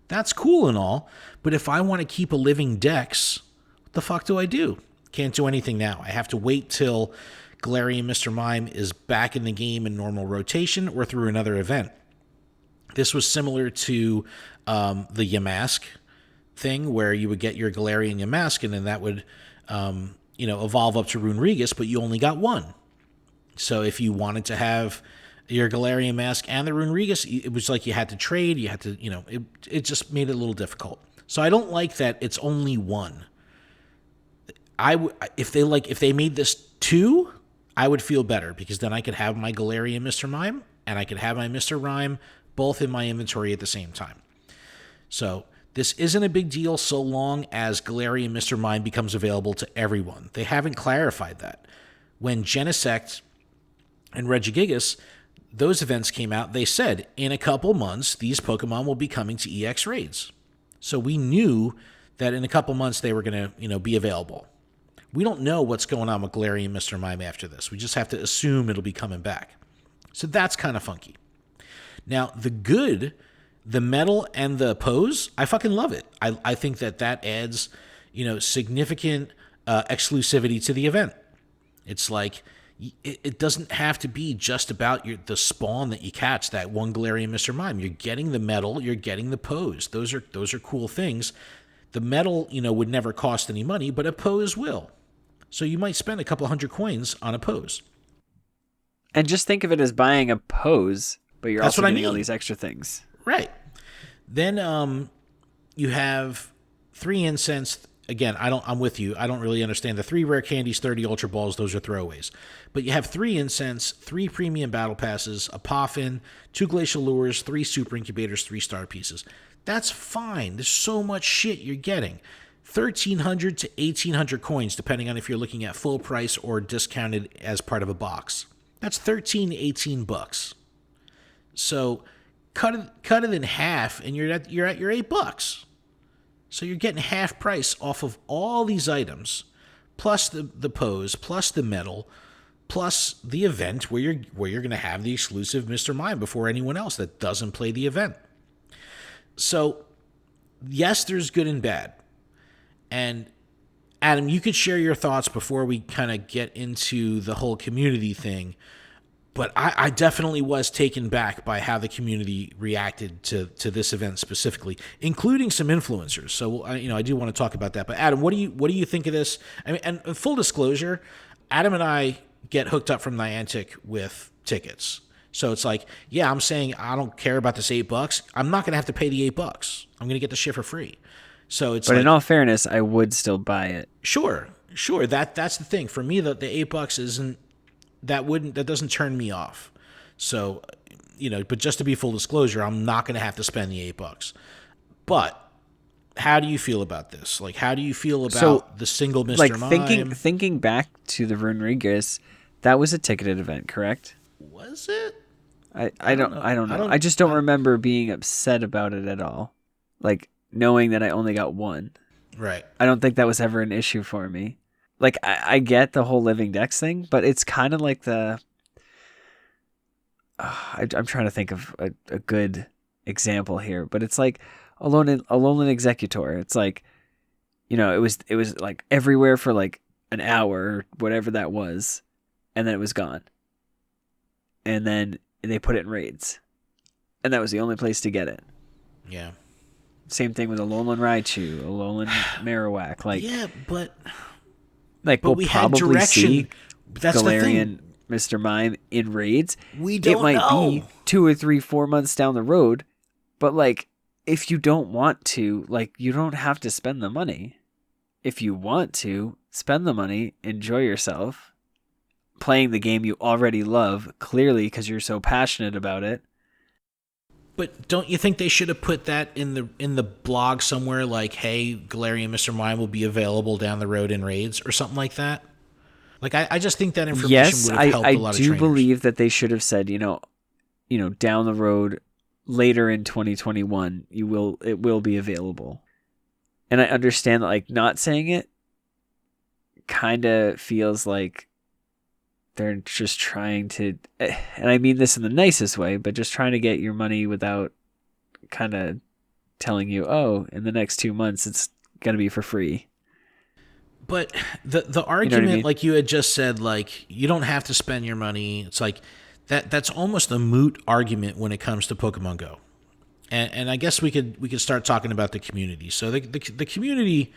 That's cool and all, but if I want to keep a living Dex, what the fuck do I do? Can't do anything now. I have to wait till Galarian Mr. Mime is back in the game in normal rotation or through another event. This was similar to the Yamask thing, where you would get your Galarian Yamask, and then that would evolve up to Runerigus, but you only got one. So if you wanted to have your Galarian Mask and the Runerigus, it was like you had to trade. You had to, it just made it a little difficult. So I don't like that it's only one. If they made this two, I would feel better, because then I could have my Galarian Mr. Mime and I could have my Mr. Rhyme both in my inventory at the same time. So this isn't a big deal so long as Galarian Mr. Mime becomes available to everyone. They haven't clarified that. When Genesect and Regigigas, those events came out, they said in a couple months these Pokemon will be coming to EX raids. So we knew that in a couple months they were going to, be available. We don't know what's going on with Galarian Mr. Mime after this. We just have to assume it'll be coming back. So that's kind of funky. Now, the metal and the pose, I fucking love it. I think that adds, significant exclusivity to the event. It's like, it doesn't have to be just about the spawn that you catch, that one Galarian Mr. Mime. You're getting the metal, you're getting the pose. Those are cool things. The metal, would never cost any money, but a pose will. So you might spend a couple $100 coins on a pose. And just think of it as buying a pose, but you're That's also what getting all these extra things. Right. Then you have 3 incense. Again, I'm with you. I don't really understand the 3 rare candies, 30 ultra balls. Those are throwaways. But you have 3 incense, 3 premium battle passes, a Poffin, 2 glacial lures, 3 super incubators, 3 star pieces. That's fine. There's so much shit you're getting. 1,300 to 1,800 coins, depending on if you're looking at full price or discounted as part of a box. That's $13 to $18. So cut it in half, and you're at your $8. So you're getting half price off of all these items, plus the pose, plus the metal, plus the event where you're going to have the exclusive Mr. Mime before anyone else that doesn't play the event. So yes, there's good and bad. And Adam, you could share your thoughts before we kind of get into the whole community thing. But I definitely was taken back by how the community reacted to this event specifically, including some influencers. So I do want to talk about that. But Adam, what do you think of this? I mean, and full disclosure, Adam and I get hooked up from Niantic with tickets. So it's like, yeah, I'm saying I don't care about this $8. I'm not going to have to pay the $8. I'm going to get the shit for free. So it's. But in all fairness, I would still buy it. Sure. That's the thing for me. The $8 isn't. That doesn't turn me off. So, but just to be full disclosure, I'm not going to have to spend the $8. But how do you feel about this? Like, how do you feel about the single Mr. Mime? Thinking back to the Runerigus, that was a ticketed event, correct? Was it? I don't know. I just don't remember being upset about it at all. Like, knowing that I only got one. Right. I don't think that was ever an issue for me. Like, I get the whole living Dex thing, but it's kind of like I'm trying to think of a good example here, but it's like Alolan Executor. It's like, it was like everywhere for like an hour or whatever that was, and then it was gone. And then they put it in raids, and that was the only place to get it. Yeah. Same thing with Alolan Raichu, Alolan Marowak. Like, yeah, but we'll probably see That's Galarian Mr. Mime in raids. We don't know. It might be 2 or 3, 4 months down the road, but like, if you don't want to, like, you don't have to spend the money. If you want to, spend the money, enjoy yourself, playing the game you already love, clearly because you're so passionate about it. But don't you think they should have put that in the blog somewhere, like, hey, Galarian Mr. Mime will be available down the road in raids or something like that? Like, I just think that information would have helped a lot of trainers. I do believe that they should have said, down the road, later in 2021, it will be available. And I understand that, like, not saying it kind of feels like they're just trying to, and I mean this in the nicest way, but just trying to get your money without kind of telling you, oh, in the next 2 months it's going to be for free. But the argument, you know what I mean? like you had just said, like you don't have to spend your money. It's like that's almost a moot argument when it comes to Pokemon Go. And I guess we could start talking about the community. So the community,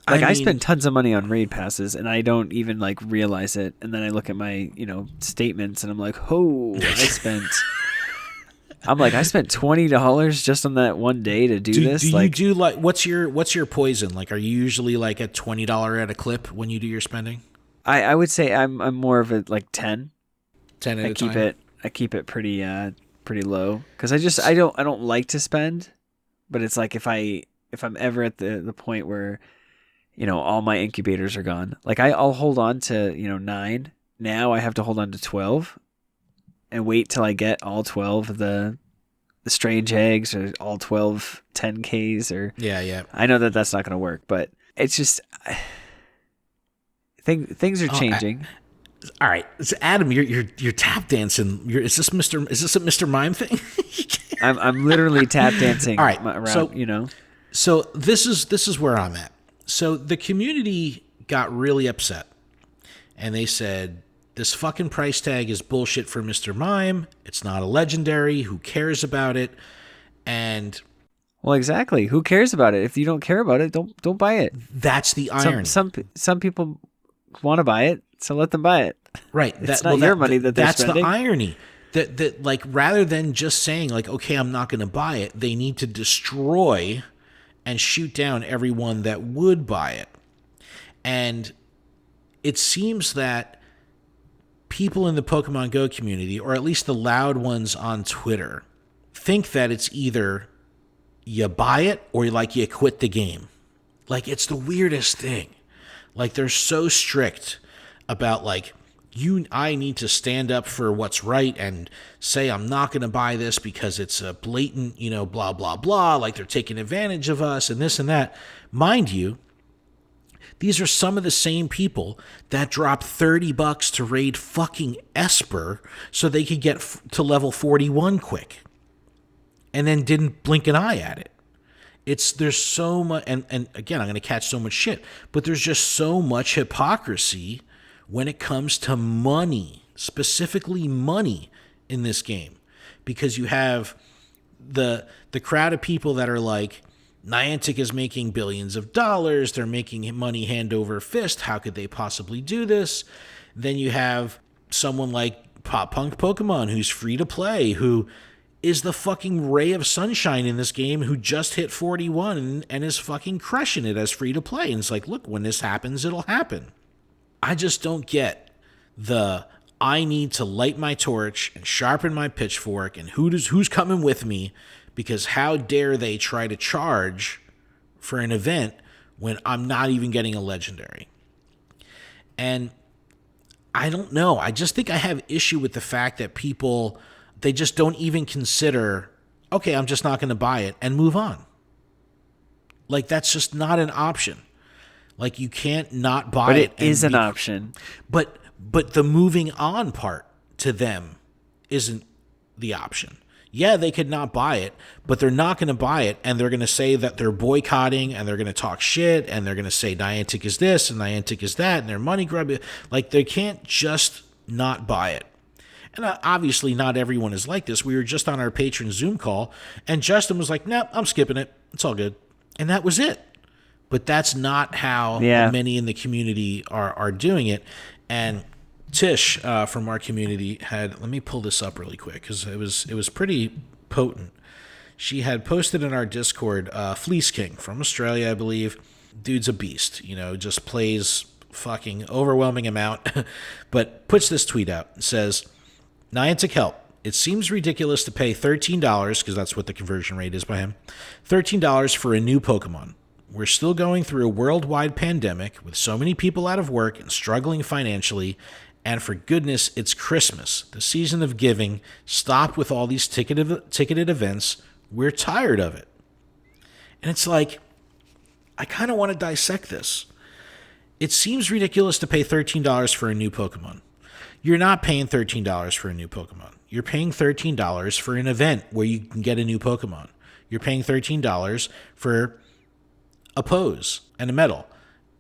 like I spend tons of money on raid passes and I don't even like realize it. And then I look at my, statements and I'm like, oh, I spent $20 just on that one day to do this. Do you do like what's your poison? Like, are you usually like at $20 at a clip when you do your spending? I would say I'm more of a like 10. 10 at a time. I keep it pretty low because I don't like to spend, but it's like if I'm ever at the point where all my incubators are gone, like I'll hold on to 9. Now I have to hold on to 12 and wait till I get all 12 of the strange eggs or all 12 10Ks or yeah. I know that's not going to work, but it's just things are changing. All right, so Adam, you're tap dancing. Is this a Mr. Mime thing? I'm literally tap dancing. All right, around, So this is where I'm at. So the community got really upset, and they said this fucking price tag is bullshit for Mr. Mime. It's not a legendary. Who cares about it? And well, exactly. Who cares about it? If you don't care about it, don't buy it. That's the irony. Some people want to buy it. So let them buy it. Right. It's not your money that they're spending. That's the irony. That like rather than just saying like, okay, I'm not going to buy it, they need to destroy and shoot down everyone that would buy it. And it seems that people in the Pokemon Go community, or at least the loud ones on Twitter, think that it's either you buy it or you quit the game. Like it's the weirdest thing. Like they're so strict about like I need to stand up for what's right and say I'm not going to buy this because it's a blatant, blah, blah, blah, like they're taking advantage of us and this and that. Mind you, these are some of the same people that dropped $30 to raid fucking Esper so they could get to level 41 quick and then didn't blink an eye at it. There's so much, and again, I'm going to catch so much shit, but there's just so much hypocrisy when it comes to money, specifically money in this game, because you have the crowd of people that are like, Niantic is making billions of dollars, they're making money hand over fist, how could they possibly do this? Then you have someone like Pop Punk Pokemon, who's free to play, who is the fucking ray of sunshine in this game, who just hit 41 and is fucking crushing it as free to play. And it's like, look, when this happens, it'll happen. I just don't get I need to light my torch and sharpen my pitchfork and who's coming with me, because how dare they try to charge for an event when I'm not even getting a legendary. And I don't know. I just think I have issue with the fact that people, they just don't even consider, okay, I'm just not going to buy it and move on. Like that's just not an option. Like you can't not buy it. But it is an option. But the moving on part to them isn't the option. Yeah, they could not buy it, but they're not going to buy it, and they're going to say that they're boycotting, and they're going to talk shit, and they're going to say Niantic is this and Niantic is that, and they're money grubbing. Like they can't just not buy it. And obviously not everyone is like this. We were just on our patron Zoom call, and Justin was like, "Nope, I'm skipping it. It's all good." And that was it. But that's not how many in the community are doing it. And Tish from our community had, let me pull this up really quick because it was pretty potent. She had posted in our Discord, Fleece King from Australia, I believe. Dude's a beast, just plays fucking overwhelming amount, but puts this tweet out and says, Niantic help. It seems ridiculous to pay $13, because that's what the conversion rate is by him, $13 for a new Pokemon. We're still going through a worldwide pandemic with so many people out of work and struggling financially. And for goodness, it's Christmas, the season of giving. Stop with all these ticketed events. We're tired of it. And it's like, I kind of want to dissect this. It seems ridiculous to pay $13 for a new Pokemon. You're not paying $13 for a new Pokemon. You're paying $13 for an event where you can get a new Pokemon. You're paying $13 for a pose and a medal.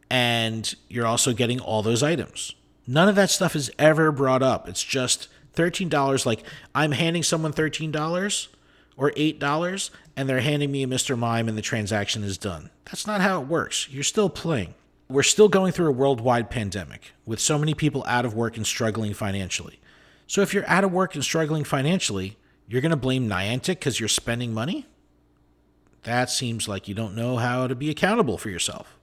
And you're also getting all those items. None of that stuff is ever brought up. It's just $13. Like, I'm handing someone $13 or $8, and they're handing me a Mr. Mime, and the transaction is done. That's not how it works. You're still playing. We're still going through a worldwide pandemic with so many people out of work and struggling financially. So if you're out of work and struggling financially, you're going to blame Niantic because you're spending money? That seems like you don't know how to be accountable for yourself.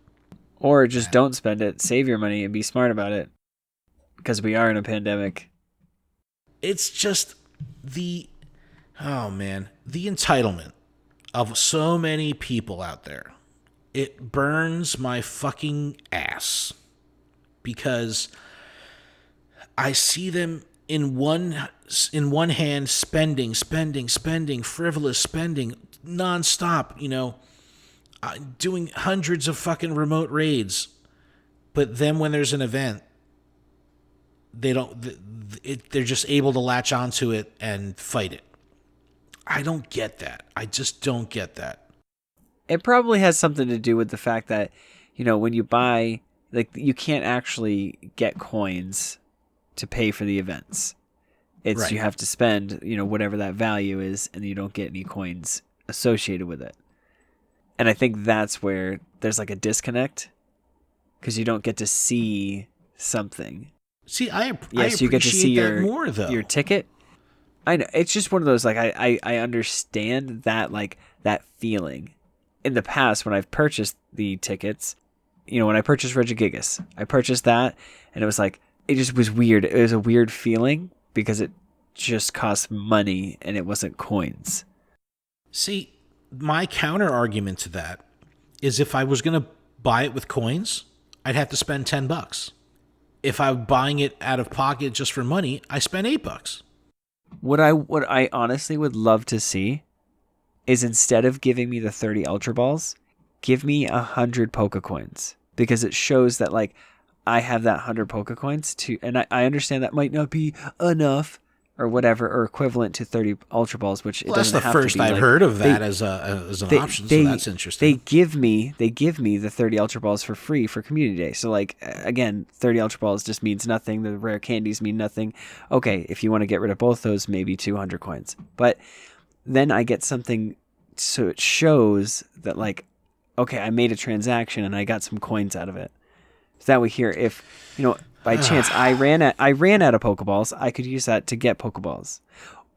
Or just don't spend it, save your money, and be smart about it. Because we are in a pandemic. It's just the entitlement of so many people out there. It burns my fucking ass. Because I see them in one hand spending, frivolous spending, nonstop, doing hundreds of fucking remote raids. But then when there's an event, they're just able to latch onto it and fight it. I don't get that. I just don't get that. It probably has something to do with the fact that, when you buy, like, you can't actually get coins to pay for the events. It's right. You have to spend, whatever that value is, and you don't get any coins associated with it. And I think that's where there's like a disconnect, because you don't get to see something. See, I you get to see more, though. Your ticket. I know, it's just one of those, like, I understand that, like, that feeling. In the past, when I've purchased the tickets, when I purchased Regigigas, I purchased that, and it was like, it just was weird. It was a weird feeling because it just cost money and it wasn't coins. See, my counter argument to that is if I was going to buy it with coins, I'd have to spend $10. If I'm buying it out of pocket just for money, I spend $8. What I honestly would love to see is, instead of giving me the 30 Ultra Balls, give me 100 Pokecoins, because it shows that, like, I have that 100 Pokecoins to, and I understand that might not be enough or whatever, or equivalent to 30 Ultra Balls, which it doesn't have to be. That's the first I've heard of that as an option, so that's interesting. They give me the 30 Ultra Balls for free for Community Day. So, like, again, 30 Ultra Balls just means nothing. The rare candies mean nothing. Okay, if you want to get rid of both those, maybe 200 coins. But then I get something, so it shows that, like, okay, I made a transaction and I got some coins out of it. So that way here, if, by chance I ran out of Pokeballs, I could use that to get Pokeballs.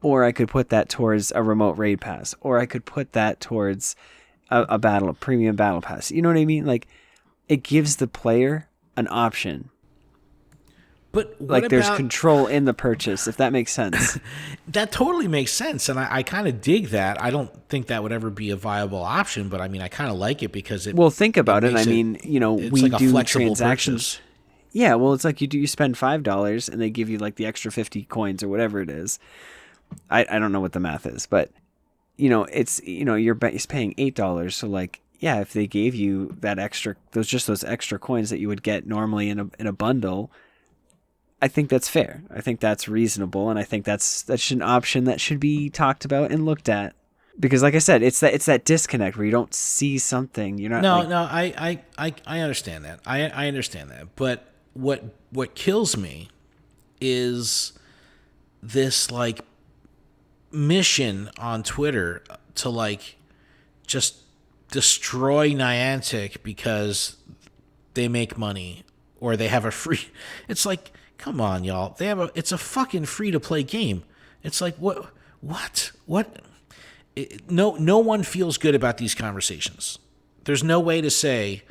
Or I could put that towards a remote raid pass. Or I could put that towards a premium battle pass. You know what I mean? Like, it gives the player an option. But like, there's control in the purchase, if that makes sense. That totally makes sense, and I kind of dig that. I don't think that would ever be a viable option, but I mean, I kind of like it because it. Well, think about it. I mean, we like do transactions. Purchase. Yeah, well, it's like you spend $5 and they give you like the extra 50 coins or whatever it is. I don't know what the math is, but it's you're paying $8, so, like, yeah, if they gave you that extra, those extra coins that you would get normally in a bundle, I think that's fair. I think that's reasonable, and I think that's an option that should be talked about and looked at. Because, like I said, it's that disconnect where you don't see something. You're not. I understand that. I understand that. But what kills me is this, like, mission on Twitter to, like, just destroy Niantic because they make money or they have a free. It's like, come on, y'all. It's a fucking free to play game. It's like, what? No one feels good about these conversations. There's no way to say,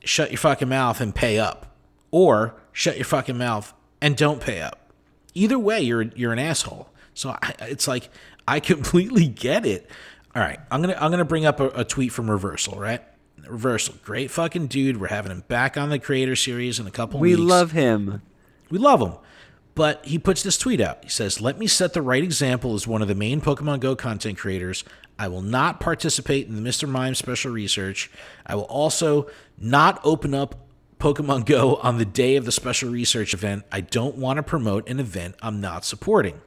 shut your fucking mouth and pay up, or shut your fucking mouth and don't pay up. Either way, you're an asshole. So it's like, I completely get it. All right, I'm gonna bring up a tweet from Reversal, right? Reversal, great fucking dude. We're having him back on the Creator Series in a couple weeks. We love him. We love him. But he puts this tweet out. He says, "Let me set the right example as one of the main Pokemon Go content creators. I will not participate in the Mr. Mime special research. I will also not open up Pokemon Go on the day of the special research event. I don't want to promote an event I'm not supporting.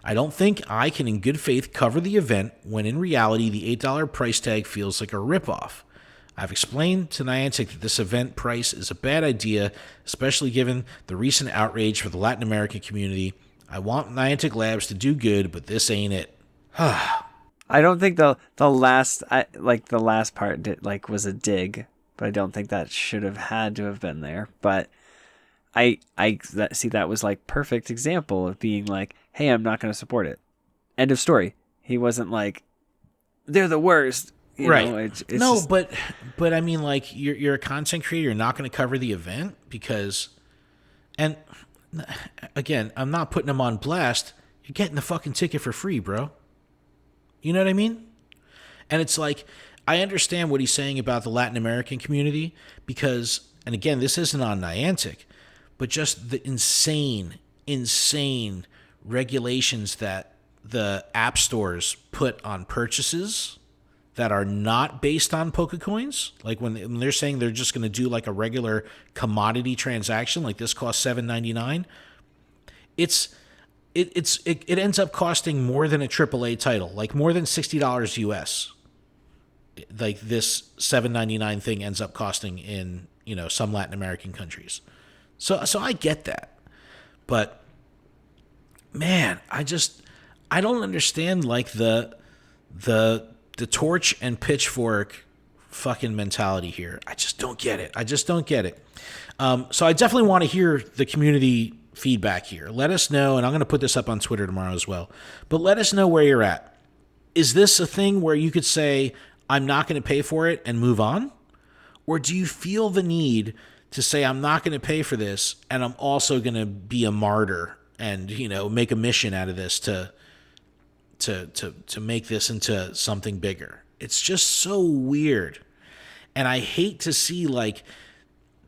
I don't think I can in good faith cover the event when in reality the $8 price tag feels like a ripoff. I've explained to Niantic that this event price is a bad idea, especially given the recent outrage for the Latin American community. I want Niantic Labs to do good, but this ain't it. I don't think the last part was a dig, but I don't think that should have had to have been there. But I see that was like perfect example of being like, hey, I'm not going to support it. End of story. He wasn't like, they're the worst. You right. know, it's no, just... but I mean, like, you're a content creator. You're not going to cover the event because, and again, I'm not putting them on blast. You're getting the fucking ticket for free, bro. You know what I mean? And it's like, I understand what he's saying about the Latin American community because, and again, this isn't on Niantic, but just the insane regulations that the app stores put on purchases that are not based on Pokecoins. Like when they're saying they're just going to do like a regular commodity transaction, like this costs $7.99. It ends up costing more than a AAA title, like more than $60 US. Like this $7.99 thing ends up costing in, you know, some Latin American countries. So I get that. But man, I don't understand like the torch and pitchfork fucking mentality here. I just don't get it. So I definitely want to hear the community feedback here. Let us know, and I'm going to put this up on Twitter tomorrow as well. But let us know where you're at. Is this a thing where you could say, I'm not going to pay for it and move on? Or do you feel the need to say, I'm not going to pay for this, and I'm also going to be a martyr and, you know, make a mission out of this to make this into something bigger? It's just so weird. And I hate to see like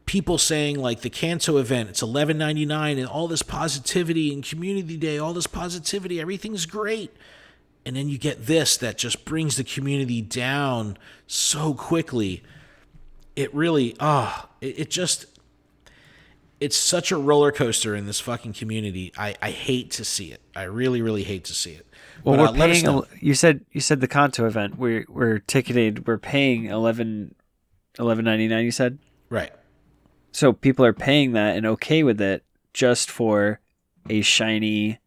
people saying like the Kanto event, it's $11.99 and all this positivity and community day, all this positivity, everything's great. And then you get this that just brings the community down so quickly. It really, it's such a roller coaster in this fucking community. I hate to see it. I really, really hate to see it. Well, we're paying. You said the Kanto event. We're ticketed. We're paying $11.99. You said right. So people are paying that and okay with it just for a shiny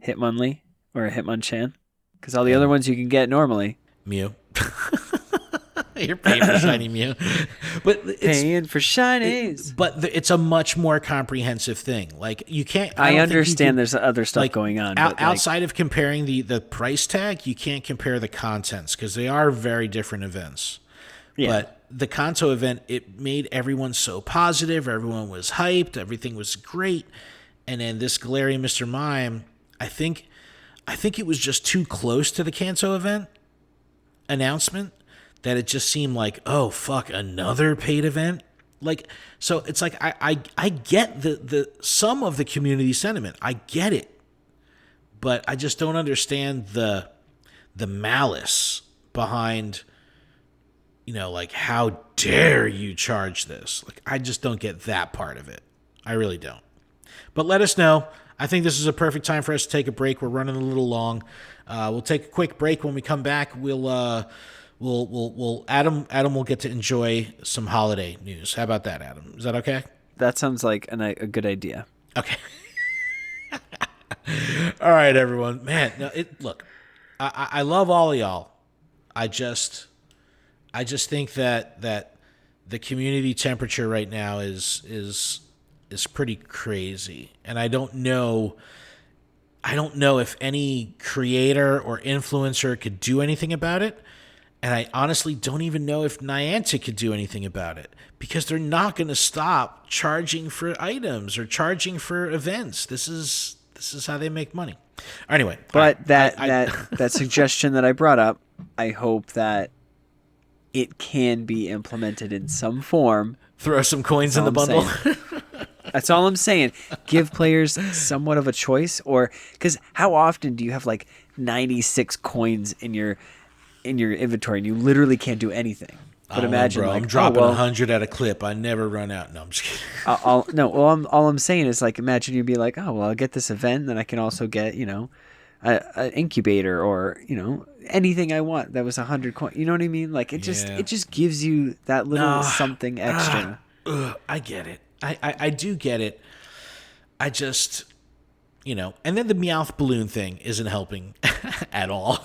Hitmonlee or a Hitmonchan, because all the other ones you can get normally. Mew. You're paying for shiny Mew, but it's paying for shinies. It's a much more comprehensive thing. Like you can't. I understand there's other stuff going on. Outside of comparing the price tag, you can't compare the contents because they are very different events. Yeah. But the Kanto event, it made everyone so positive. Everyone was hyped. Everything was great. And then this Galarian Mr. Mime, I think it was just too close to the Kanto event announcement that it just seemed like, oh, fuck, another paid event? Like, so it's like, I get the some of the community sentiment. I get it. But I just don't understand the malice behind, you know, like, how dare you charge this? Like, I just don't get that part of it. I really don't. But let us know. I think this is a perfect time for us to take a break. We're running a little long. We'll take a quick break. When we come back, We'll Adam will get to enjoy some holiday news. How about that, Adam? Is that okay? That sounds like a good idea. Okay. All right, everyone. Man, no, look, I love all of y'all. I just think that the community temperature right now is pretty crazy, and I don't know if any creator or influencer could do anything about it. And I honestly don't even know if Niantic could do anything about it because they're not going to stop charging for items or charging for events. This is how they make money. Anyway, but that suggestion that I brought up, I hope that it can be implemented in some form. Throw some coins in the bundle. That's all I'm saying. Give players somewhat of a choice, or because how often do you have like 96 coins in your inventory and you literally can't do anything? But imagine, bro. like, I'm dropping 100 at a clip. I never run out. No, I'm just kidding. all I'm saying is, like, imagine you'd be like, oh, well, I'll get this event, then I can also get, an incubator or, anything I want that was 100 coins. You know what I mean? Like, it just gives you that little something extra. I get it. I do get it. I just, and then the Meowth Balloon thing isn't helping at all.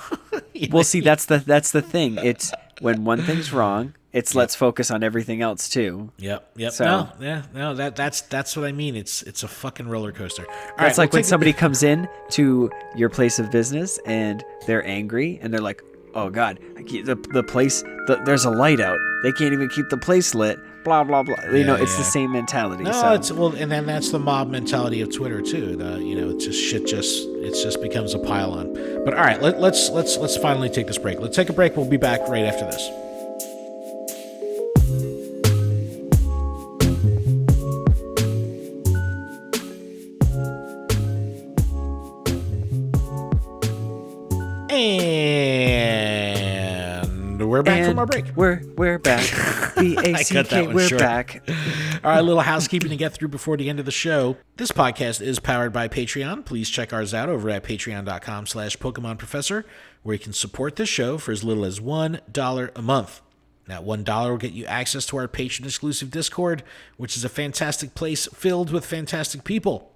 Well, see, that's the thing. It's when one thing's wrong, it's let's focus on everything else too. Yep. So, That's what I mean. It's a fucking roller coaster. That's like when somebody comes in to your place of business and they're angry and they're like, "Oh God, the place, there's a light out. They can't even keep the place lit." Blah blah blah. It's the same mentality. No, and then that's the mob mentality of Twitter too. It just becomes a pile on. But all right, let's finally take this break. Let's take a break. We'll be back right after this. And we're back from our break. We're back. BACK, we're back. All right, a little housekeeping to get through before the end of the show. This podcast is powered by Patreon. Please check ours out over at patreon.com/Pokemon Professor, where you can support this show for as little as $1 a month. That $1 will get you access to our patron-exclusive Discord, which is a fantastic place filled with fantastic people.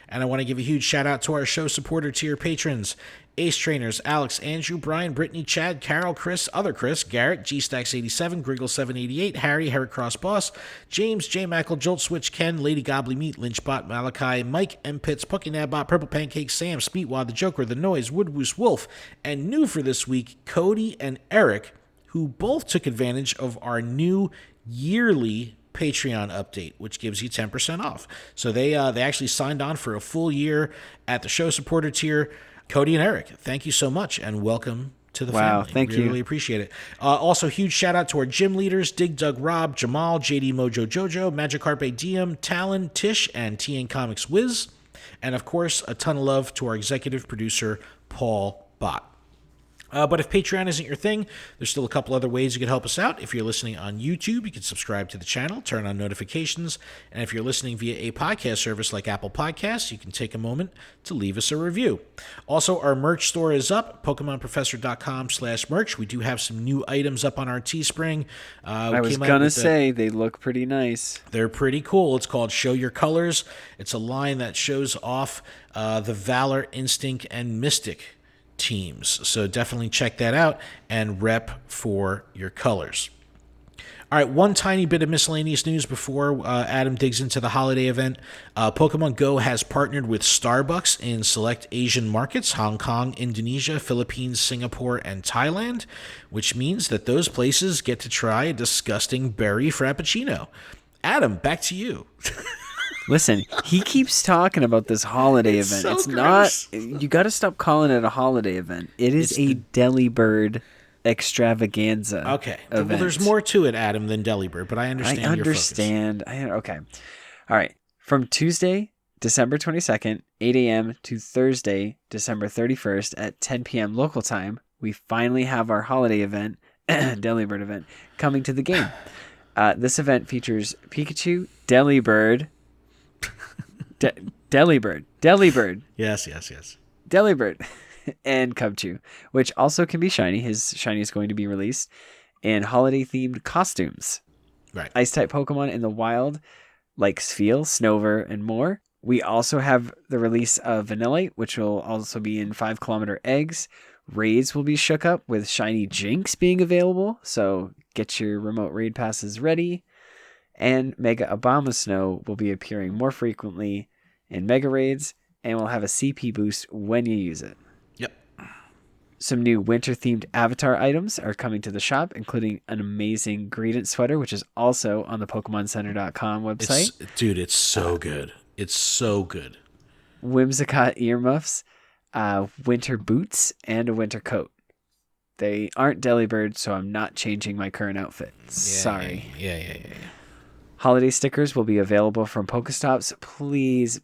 And I want to give a huge shout-out to our show supporter tier patrons: Ace Trainers, Alex, Andrew, Brian, Brittany, Chad, Carol, Chris, Other Chris, Garrett, GStacks87, Griggle788, Harry, Herrick Cross Boss, James, J. Mackle, Jolt Switch, Ken, Lady Gobbly Meat, Lynchbot, Malachi, Mike, M. Pitts, Puckynabot, Purple Pancake, Sam, Speedwad, The Joker, The Noise, Woodwoos Wolf, and new for this week, Cody and Eric, who both took advantage of our new yearly Patreon update, which gives you 10% off. So they actually signed on for a full year at the show supporter tier. Cody and Eric, thank you so much, and welcome to the family. Wow, thank you. Really appreciate it. Also, huge shout out to our gym leaders: Dig Dug Rob, Jamal, JD Mojo Jojo, Magikarp Diem, Talon, Tish, and TN Comics Wiz. And of course, a ton of love to our executive producer, Paul Bott. But if Patreon isn't your thing, there's still a couple other ways you can help us out. If you're listening on YouTube, you can subscribe to the channel, turn on notifications, and if you're listening via a podcast service like Apple Podcasts, you can take a moment to leave us a review. Also, our merch store is up, PokemonProfessor.com/merch. We do have some new items up on our Teespring. I was going to say, they look pretty nice. They're pretty cool. It's called Show Your Colors. It's a line that shows off the Valor, Instinct, and Mystic teams. So definitely check that out and rep for your colors. All right, one tiny bit of miscellaneous news before Adam digs into the holiday event. Pokemon Go has partnered with Starbucks in select Asian markets: Hong Kong, Indonesia, Philippines, Singapore, and Thailand, which means that those places get to try a disgusting berry frappuccino. Adam, back to you. Listen, he keeps talking about this holiday event. So it's gross. not. You got to stop calling it a holiday event. It is a Delibird extravaganza. Okay. Event. Well, there's more to it, Adam, than Delibird, but I understand. Okay. All right. From Tuesday, December 22nd, 8 a.m. to Thursday, December 31st at 10 p.m. local time, we finally have our holiday event, Delibird event, coming to the game. This event features Pikachu, Delibird. Delibird. Yes. Delibird and Cubchoo, which also can be shiny. His shiny is going to be released in holiday-themed costumes. Right. Ice-type Pokemon in the wild, like Spheal, Snover, and more. We also have the release of Vanillite, which will also be in 5-kilometer eggs. Raids will be shook up with shiny Jinx being available, so get your remote raid passes ready. And Mega Abomasnow will be appearing more frequently in Mega Raids and will have a CP boost when you use it. Yep. Some new winter-themed avatar items are coming to the shop, including an amazing Greedent sweater, which is also on the PokemonCenter.com website. It's so good. It's so good. Whimsicott earmuffs, winter boots, and a winter coat. They aren't Delibird, so I'm not changing my current outfit. Sorry. Yeah. Holiday stickers will be available from Pokestops. Please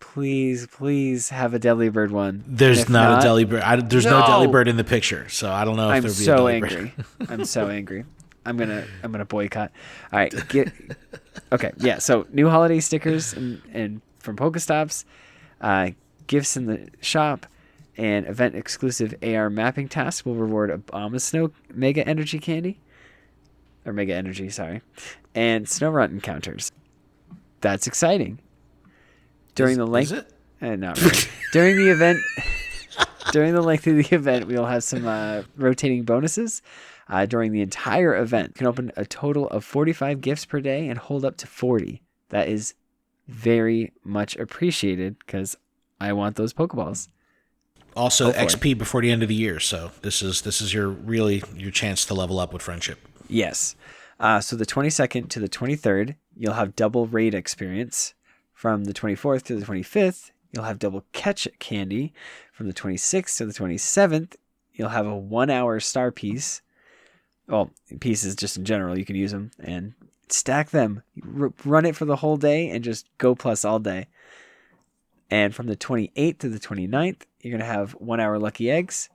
have a Delibird one. There's not a Delibird. There's no Delibird in the picture, so I don't know if there'll be a Delibird. I'm so angry. I'm gonna boycott. All right, okay, yeah. So new holiday stickers and from Pokestops, gifts in the shop, and event exclusive AR mapping tasks will reward a Bomb of Snow Mega Energy candy, or Mega Energy, sorry, and Snow Run encounters. That's exciting. During the length, is it? Not really. During the event. During the length of the event, we'll have some rotating bonuses. During the entire event, you can open a total of 45 gifts per day and hold up to 40. That is very much appreciated because I want those Pokeballs. Also, XP before the end of the year. So this is your chance to level up with friendship. Yes. So the 22nd to the 23rd, you'll have double raid experience. From the 24th to the 25th, you'll have double catch candy. From the 26th to the 27th, you'll have a 1 hour star piece. Well, pieces just in general, you can use them and stack them. Run it for the whole day and just go plus all day. And from the 28th to the 29th, you're going to have 1 hour lucky eggs.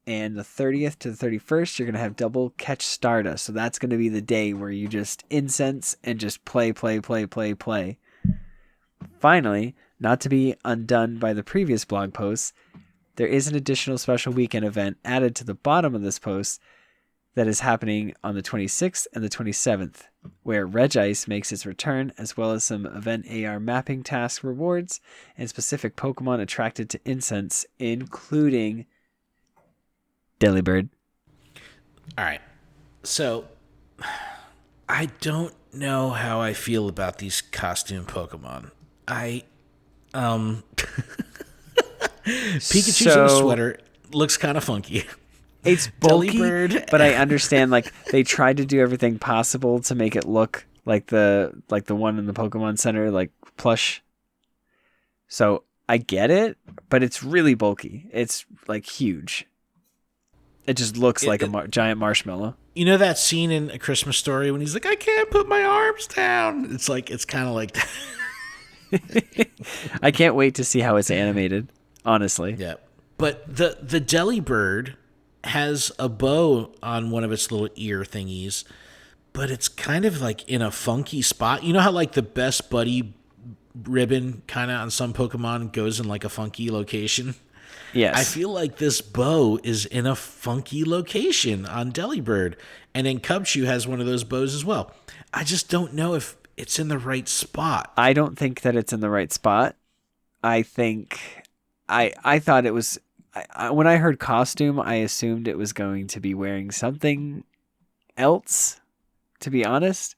And the 30th to the 31st, you're going to have double catch Stardust. So that's going to be the day where you just incense and just play. Finally, not to be undone by the previous blog posts, there is an additional special weekend event added to the bottom of this post that is happening on the 26th and the 27th, where Regice makes its return, as well as some event AR mapping task rewards and specific Pokemon attracted to incense, including Delibird. All right. So, I don't know how I feel about these costume Pokemon. Pikachu's in a sweater looks kind of funky. It's bulky, Delibird. But I understand like they tried to do everything possible to make it look like the one in the Pokemon Center, like plush. So I get it, but it's really bulky. It's like huge. It just looks like a giant marshmallow. You know that scene in A Christmas Story when he's like, I can't put my arms down? It's kind of like that. I can't wait to see how it's animated, honestly. Yeah. But the Delibird has a bow on one of its little ear thingies, but it's kind of like in a funky spot. You know how like the best buddy ribbon kind of on some Pokemon goes in like a funky location? Yes. I feel like this bow is in a funky location on Delibird. And then Cubchoo has one of those bows as well. I just don't know if it's in the right spot. I don't think that it's in the right spot. I think I thought it was when I heard costume, I assumed it was going to be wearing something else, to be honest.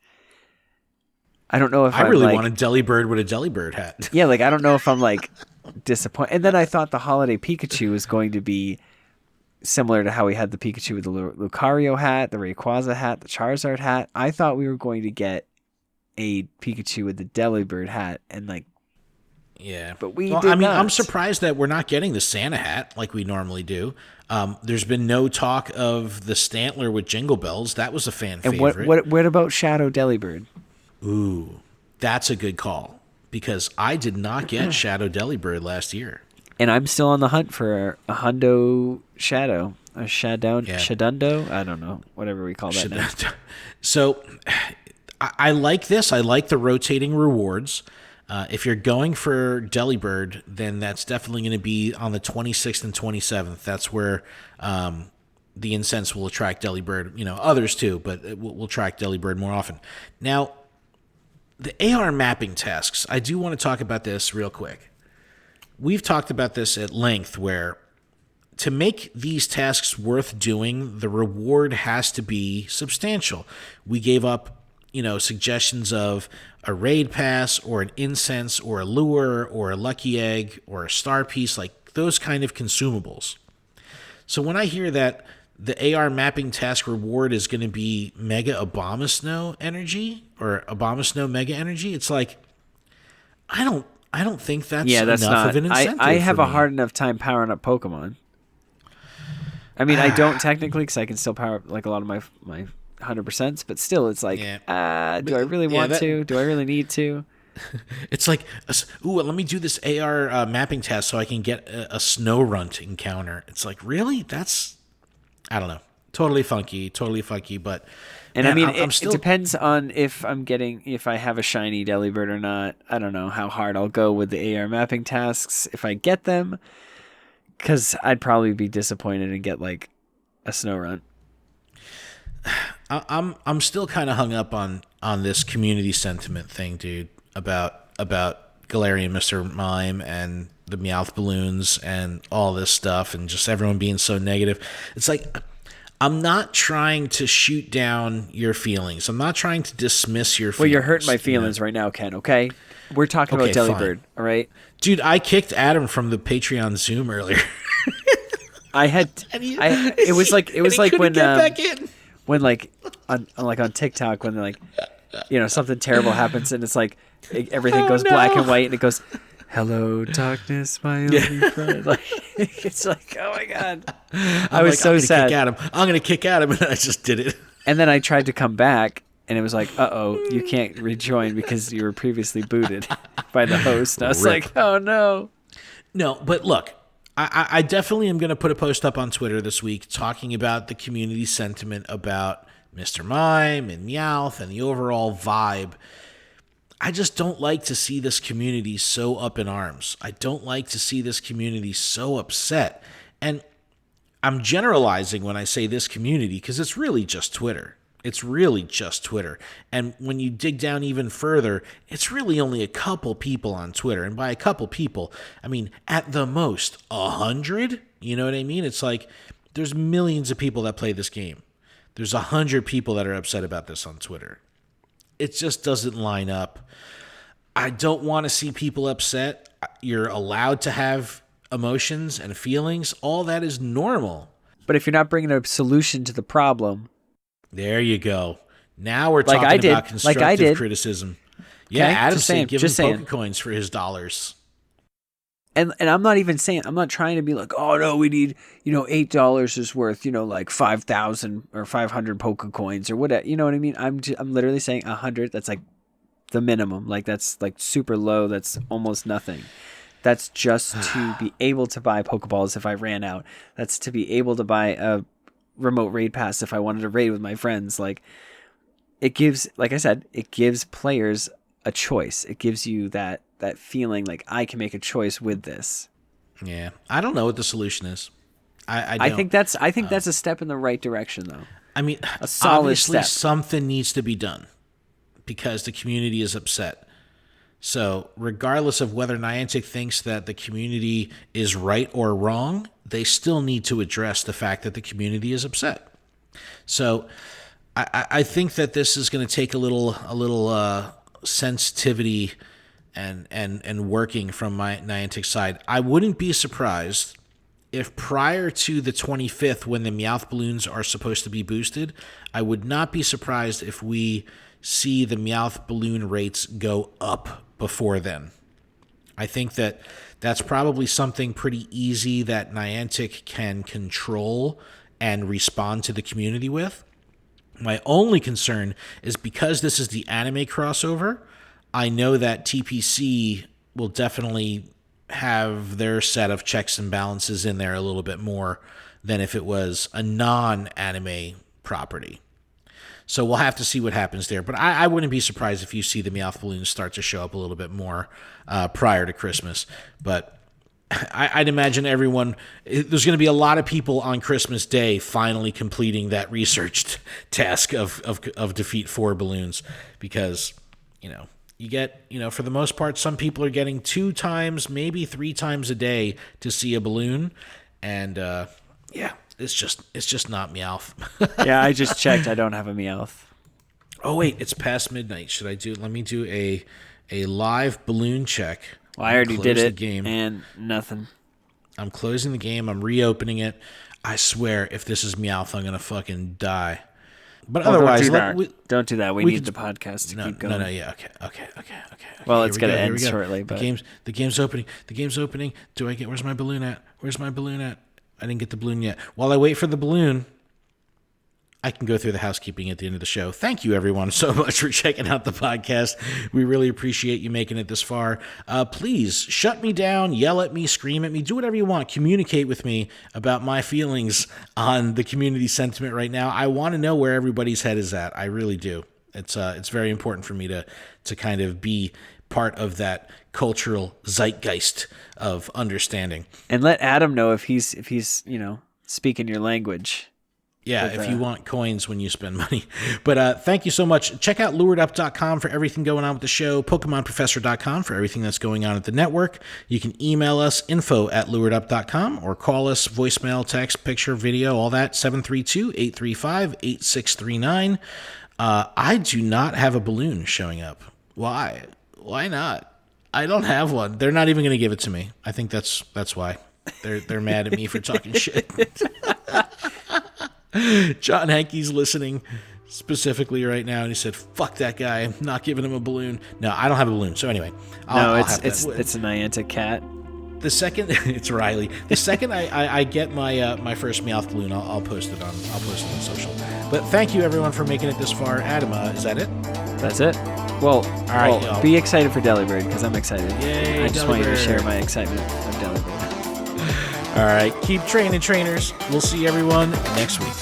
I don't know if I really want a Delibird with a Delibird hat. Yeah, like I don't know if I'm like disappointed. And then I thought the holiday Pikachu was going to be similar to how we had the Pikachu with the Lucario hat, the Rayquaza hat, the Charizard hat. I thought we were going to get a Pikachu with the Delibird hat and like, yeah, but did I mean, not. I'm surprised that we're not getting the Santa hat like we normally do. There's been no talk of the Stantler with Jingle Bells. That was a fan favorite. What about Shadow Delibird? Ooh, that's a good call because I did not get Shadow Delibird last year, and I'm still on the hunt for a Hundo Shadow, a Shadundo. I don't know, whatever we call that now. So. I like this. I like the rotating rewards. If you're going for Delibird, then that's definitely going to be on the 26th and 27th. That's where the incense will attract Delibird. You know, others too, but we'll track Delibird more often. Now, the AR mapping tasks, I do want to talk about this real quick. We've talked about this at length where to make these tasks worth doing, the reward has to be substantial. We gave up suggestions of a raid pass or an incense or a lure or a lucky egg or a star piece, like those kind of consumables. So when I hear that the AR mapping task reward is going to be Mega Abomasnow energy or Abomasnow Mega energy, it's like, I don't think that's enough of an incentive. I have a hard enough time powering up Pokemon. I mean, I don't technically because I can still power up like a lot of my 100%, but still it's like, do I really want to? Do I really need to? It's like, let me do this AR mapping task so I can get a snow runt encounter. It's like, really? I don't know. totally funky, but And man, I mean, I'm still it depends on if I have a shiny Delibird or not. I don't know how hard I'll go with the AR mapping tasks if I get them, because I'd probably be disappointed and get like a Snorunt. I'm still kind of hung up on this community sentiment thing, dude, about Galarian Mr. Mime and the Meowth balloons and all this stuff and just everyone being so negative. It's like, I'm not trying to shoot down your feelings. I'm not trying to dismiss your feelings. Well, you're hurting my feelings right now, Ken, okay? We're talking about Delibird, all right? Dude, I kicked Adam from the Patreon Zoom earlier. It was like when get back in. When like on TikTok when like something terrible happens and it's like everything goes black and white and it goes, "Hello, darkness, my only friend." Like it's like, oh my god, I was so sad. I'm gonna kick Adam, and I just did it. And then I tried to come back, and it was like, you can't rejoin because you were previously booted by the host. And I was like, oh no. No, but look. I definitely am going to put a post up on Twitter this week talking about the community sentiment about Mr. Mime and Meowth and the overall vibe. I just don't like to see this community so up in arms. I don't like to see this community so upset. And I'm generalizing when I say this community because it's really just Twitter. It's really just Twitter. And when you dig down even further, it's really only a couple people on Twitter. And by a couple people, I mean, at the most, 100? You know what I mean? It's like there's millions of people that play this game. There's 100 people that are upset about this on Twitter. It just doesn't line up. I don't want to see people upset. You're allowed to have emotions and feelings. All that is normal. But if you're not bringing a solution to the problem... There you go. Now we're talking about constructive criticism. Yeah, Adam's saying give him Pokecoins for his dollars. And I'm not even saying, I'm not trying to be like, oh no, we need, $8 is worth, like 5,000 or 500 Pokecoins or whatever. You know what I mean? I'm literally saying 100. That's like the minimum. Like that's like super low. That's almost nothing. That's just to be able to buy Pokeballs if I ran out. That's to be able to buy a remote raid pass if I wanted to raid with my friends. Like it gives, like I said, it gives players a choice. It gives you that feeling like I can make a choice with this. Yeah, I don't know what the solution is. I think that's a step in the right direction, though. I mean, a solid obviously step. Something needs to be done because the community is upset. So regardless of whether Niantic thinks that the community is right or wrong, they still need to address the fact that the community is upset. So I think that this is going to take a little sensitivity and working from my Niantic side. I wouldn't be surprised if prior to the 25th, when the Meowth balloons are supposed to be boosted, I would not be surprised if we see the Meowth balloon rates go up before then. I think that that's probably something pretty easy that Niantic can control and respond to the community with. My only concern is because this is the anime crossover, I know that TPC will definitely have their set of checks and balances in there a little bit more than if it was a non-anime property. So we'll have to see what happens there. But I wouldn't be surprised if you see the Meowth balloons start to show up a little bit more prior to Christmas. But I'd imagine there's going to be a lot of people on Christmas Day finally completing that researched task of defeat 4 balloons. Because, you get, for the most part, some people are getting 2 times, maybe 3 times a day to see a balloon. And, it's just not Meowth. Yeah, I just checked. I don't have a Meowth. Oh wait, it's past midnight. Let me do a live balloon check. Well, I already did it. And nothing. I'm closing the game. I'm reopening it. I swear, if this is Meowth, I'm gonna fucking die. But otherwise, don't do that. We need the podcast to keep going. No, yeah, okay. Well, it's gonna end shortly. But the game's opening. Where's my balloon at? I didn't get the balloon yet. While I wait for the balloon, I can go through the housekeeping at the end of the show. Thank you, everyone, so much for checking out the podcast. We really appreciate you making it this far. Please shut me down, yell at me, scream at me, do whatever you want. Communicate with me about my feelings on the community sentiment right now. I want to know where everybody's head is at. I really do. It's very important for me to kind of be part of that cultural zeitgeist of understanding. And let Adam know if he's speaking your language. Yeah, if you want coins when you spend money. But thank you so much. Check out luredup.com for everything going on with the show, PokemonProfessor.com for everything that's going on at the network. You can email us, info@luredup.com, or call us, voicemail, text, picture, video, all that, 732-835-8639. I do not have a balloon showing up. Why? Why not? I don't have one. They're not even going to give it to me. I think that's why. They're mad at me for talking shit. John Hankey's listening specifically right now, and he said, "Fuck that guy! I'm not giving him a balloon." No, I don't have a balloon. So anyway, it's a Niantic cat. The second it's Riley. The second I get my first Meowth balloon, I'll post it on social. But thank you everyone for making it this far. Adam, is that it? That's it. Well, all right. Well, be excited for Delibird because I'm excited. Yay, I just want you to share my excitement of Delibird. All right, keep training, trainers. We'll see everyone next week.